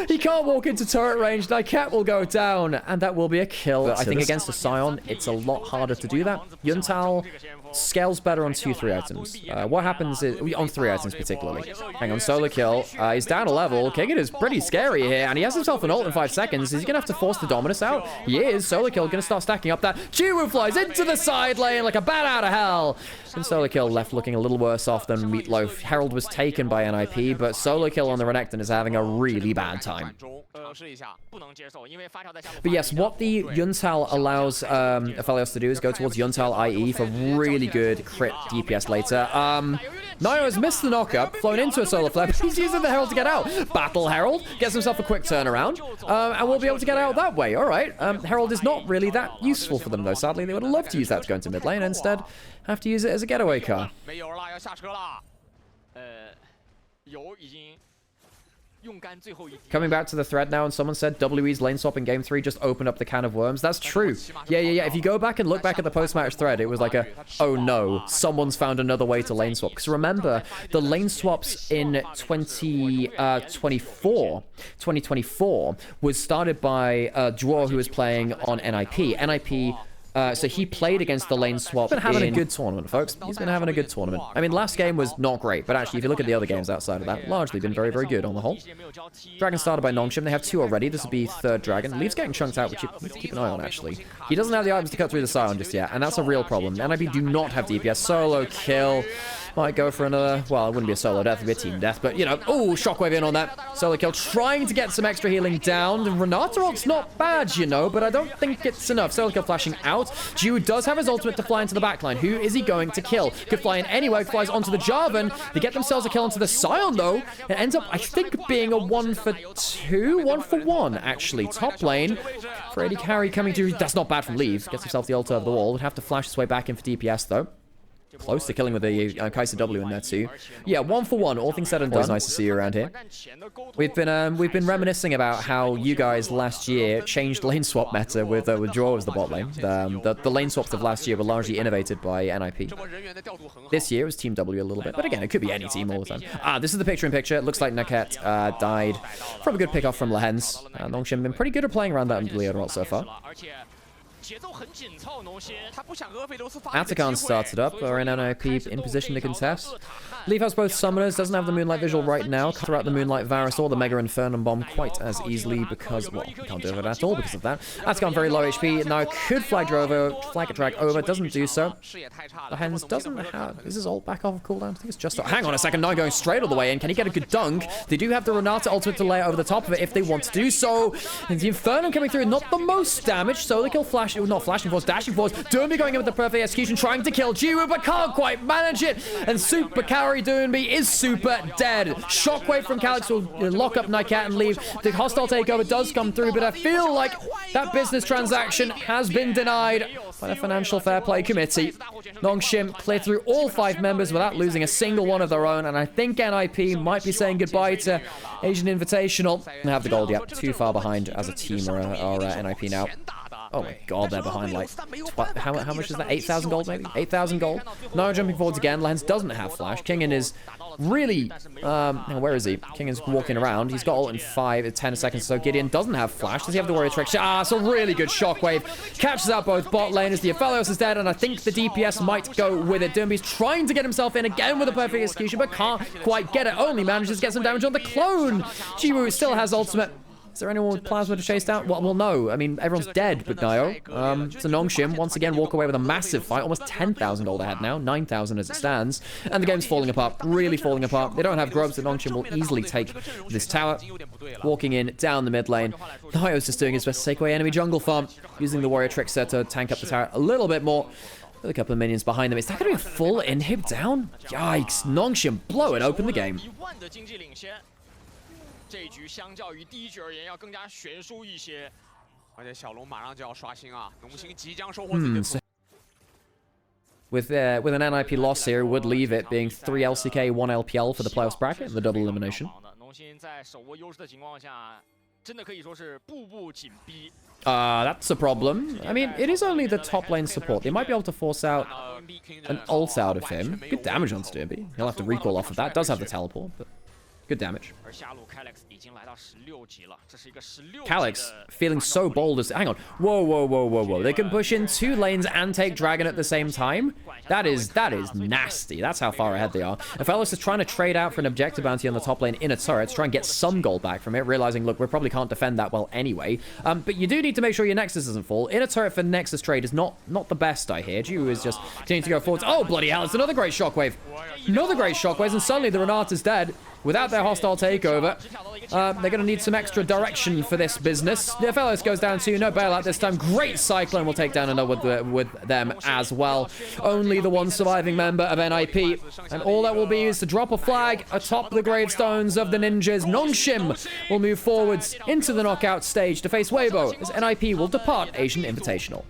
He can't walk into turret range. Niket will go down, and that will be a kill. But I think against a Sion, it's a lot harder to do that. Yuntal scales better on 2-3 items. What happens is, on 3 items particularly. Hang on, solo kill. He's down a level. Kingen is pretty scary here, and he has himself an ult in 5 seconds. Is he going to have to force the Dominus out? He is. Solo kill going to start stacking up that. Jiwoo flies into the side lane like a bat out of hell. And solo kill left looking a little worse off than Meatloaf. Herald was taken by NIP, but solo kill on the Renekton is having a really bad time. But yes, what the Yuntal allows Aphelios to do is go towards Yuntal IE for really good crit DPS later. Nio has missed the knockup, flown into a solar flare, but he's using the Herald to get out. Battle Herald gets himself a quick turnaround, and we'll be able to get out that way. All right, Herald is not really that useful for them, though. Sadly, they would have loved to use that to go into mid lane, and instead have to use it as a getaway car. Coming back to the thread now, and someone said WE's lane swap in Game 3 just opened up the can of worms. That's true. Yeah. If you go back and look back at the post-match thread, it was like a, oh no, someone's found another way to lane swap. Because remember, the lane swaps in 2024 was started by Dwar, who was playing on NIP. NIP So he played against the lane swap. He's been having a good tournament, folks. He's been having a good tournament. I mean, last game was not great, but actually, if you look at the other games outside of that, largely been very, very good on the whole. Dragon started by Nongshim. They have 2 already. This will be 3rd Dragon. Leaves getting chunked out, which you need to keep an eye on, actually. He doesn't have the items to cut through the Scion just yet, and that's a real problem. NIP do not have DPS. Solo kill. Might go for another, well, it wouldn't be a solo death, it would be a team death, but, you know, oh, Shockwave in on that. Solo kill, trying to get some extra healing down. The Renata ult's not bad, you know, but I don't think it's enough. Solo kill flashing out. Jiwoo does have his ultimate to fly into the backline. Who is he going to kill? Could fly in anywhere, flies onto the Jarvan. They get themselves a kill onto the Scion, though. It ends up, I think, being a 1-for-2, 1-for-1, actually. Top lane, for AD carry coming through. That's not bad from Leave. Gets himself the ult over the wall. Would have to flash his way back in for DPS, though. Close to killing with the Kai'Sa W in there too. Yeah, 1-for-1, all things said and done. Always nice to see you around here. We've been reminiscing about how you guys last year changed lane swap meta with Draw as the bot lane. The lane swaps of last year were largely innovated by NIP. This year it was Team W a little bit, but again, it could be any team all the time. This is the picture-in-picture. It looks like Naket died from a good pick-off from Lehens. Nongshim been pretty good at playing around that under Leon so far. Atakan starts it up, or in NIP in position to contest. Leaf has both summoners, doesn't have the Moonlight Visual right now. Cut out the Moonlight Varus or the Mega Inferno Bomb quite as easily because, well, you can't do it at all because of that. Atakan very low HP, now could flag a drag over, doesn't do so. The Hens doesn't have, is his ult back off of cooldown? I think it's just, hang on a second, now going straight all the way in. Can he get a good dunk? They do have the Renata ultimate to layer over the top of it if they want to do so. And the Inferno coming through, not the most damage, so they kill Flash, not Flashing Force, Dashing Force. Doomby going in with the perfect execution, trying to kill Jiwoo, but can't quite manage it. And super carry Doomby is super dead. Shockwave from Calyx will lock up Naket and Leave. The hostile takeover does come through, but I feel like that business transaction has been denied by the Financial Fair Play Committee. Nongshim clear through all 5 members without losing a single one of their own, and I think NIP might be saying goodbye to Asian Invitational. And have the gold yet. Too far behind as a team or NIP now. Oh my god, they're behind like, how much is that? 8,000 gold maybe? 8,000 gold. Now jumping forwards again. Lens doesn't have flash. Kingen is really, where is he? Kingen's walking around. He's got ult in 10 seconds, so Gideon doesn't have flash. Does he have the warrior trick? It's a really good shockwave. Catches out both bot laners. The Aphelios is dead, and I think the DPS might go with it. Doomby's trying to get himself in again with a perfect execution, but can't quite get it. Only manages to get some damage on the clone. Jiwoo still has ultimate. Is there anyone with plasma to chase down? Well, no. I mean, everyone's dead but Nio. So Nongshim, once again, walk away with a massive fight. Almost 10,000 gold ahead now. 9,000 as it stands. And the game's falling apart. Really falling apart. They don't have grubs, so Nongshim will easily take this tower. Walking in, down the mid lane. Nio's just doing his best to take away enemy jungle farm. Using the warrior trickster to tank up the tower a little bit more. With a couple of minions behind them. Is that going to be a full inhib down? Yikes. Nongshim blowing open the game. With an NIP loss here, would leave it being 3 LCK, 1 LPL for the playoffs bracket and the double elimination. That's a problem. I mean, it is only the top lane support. They might be able to force out an ult out of him. Good damage on Sturby. He'll have to recall off of that. Does have the teleport, but good damage. Calyx feeling so bold as... Hang on. Whoa. They can push in 2 lanes and take Dragon at the same time? That is nasty. That's how far ahead they are. Aphelios is trying to trade out for an objective bounty on the top lane in a turret to try and get some gold back from it, realizing, look, we probably can't defend that well anyway. But you do need to make sure your Nexus doesn't fall. In a turret for Nexus trade is not the best, I hear. Jiwoo is just continuing to go forwards. Oh, bloody hell. It's another great shockwave. Another great shockwave, and suddenly the Renata's dead. Without their hostile takeover, they're going to need some extra direction for this business. The Aphelios goes down to no bailout this time. Great Cyclone will take down another with them as well. Only the one surviving member of NIP. And all that will be is to drop a flag atop the gravestones of the ninjas. Nongshim will move forwards into the knockout stage to face Weibo as NIP will depart Asian Invitational.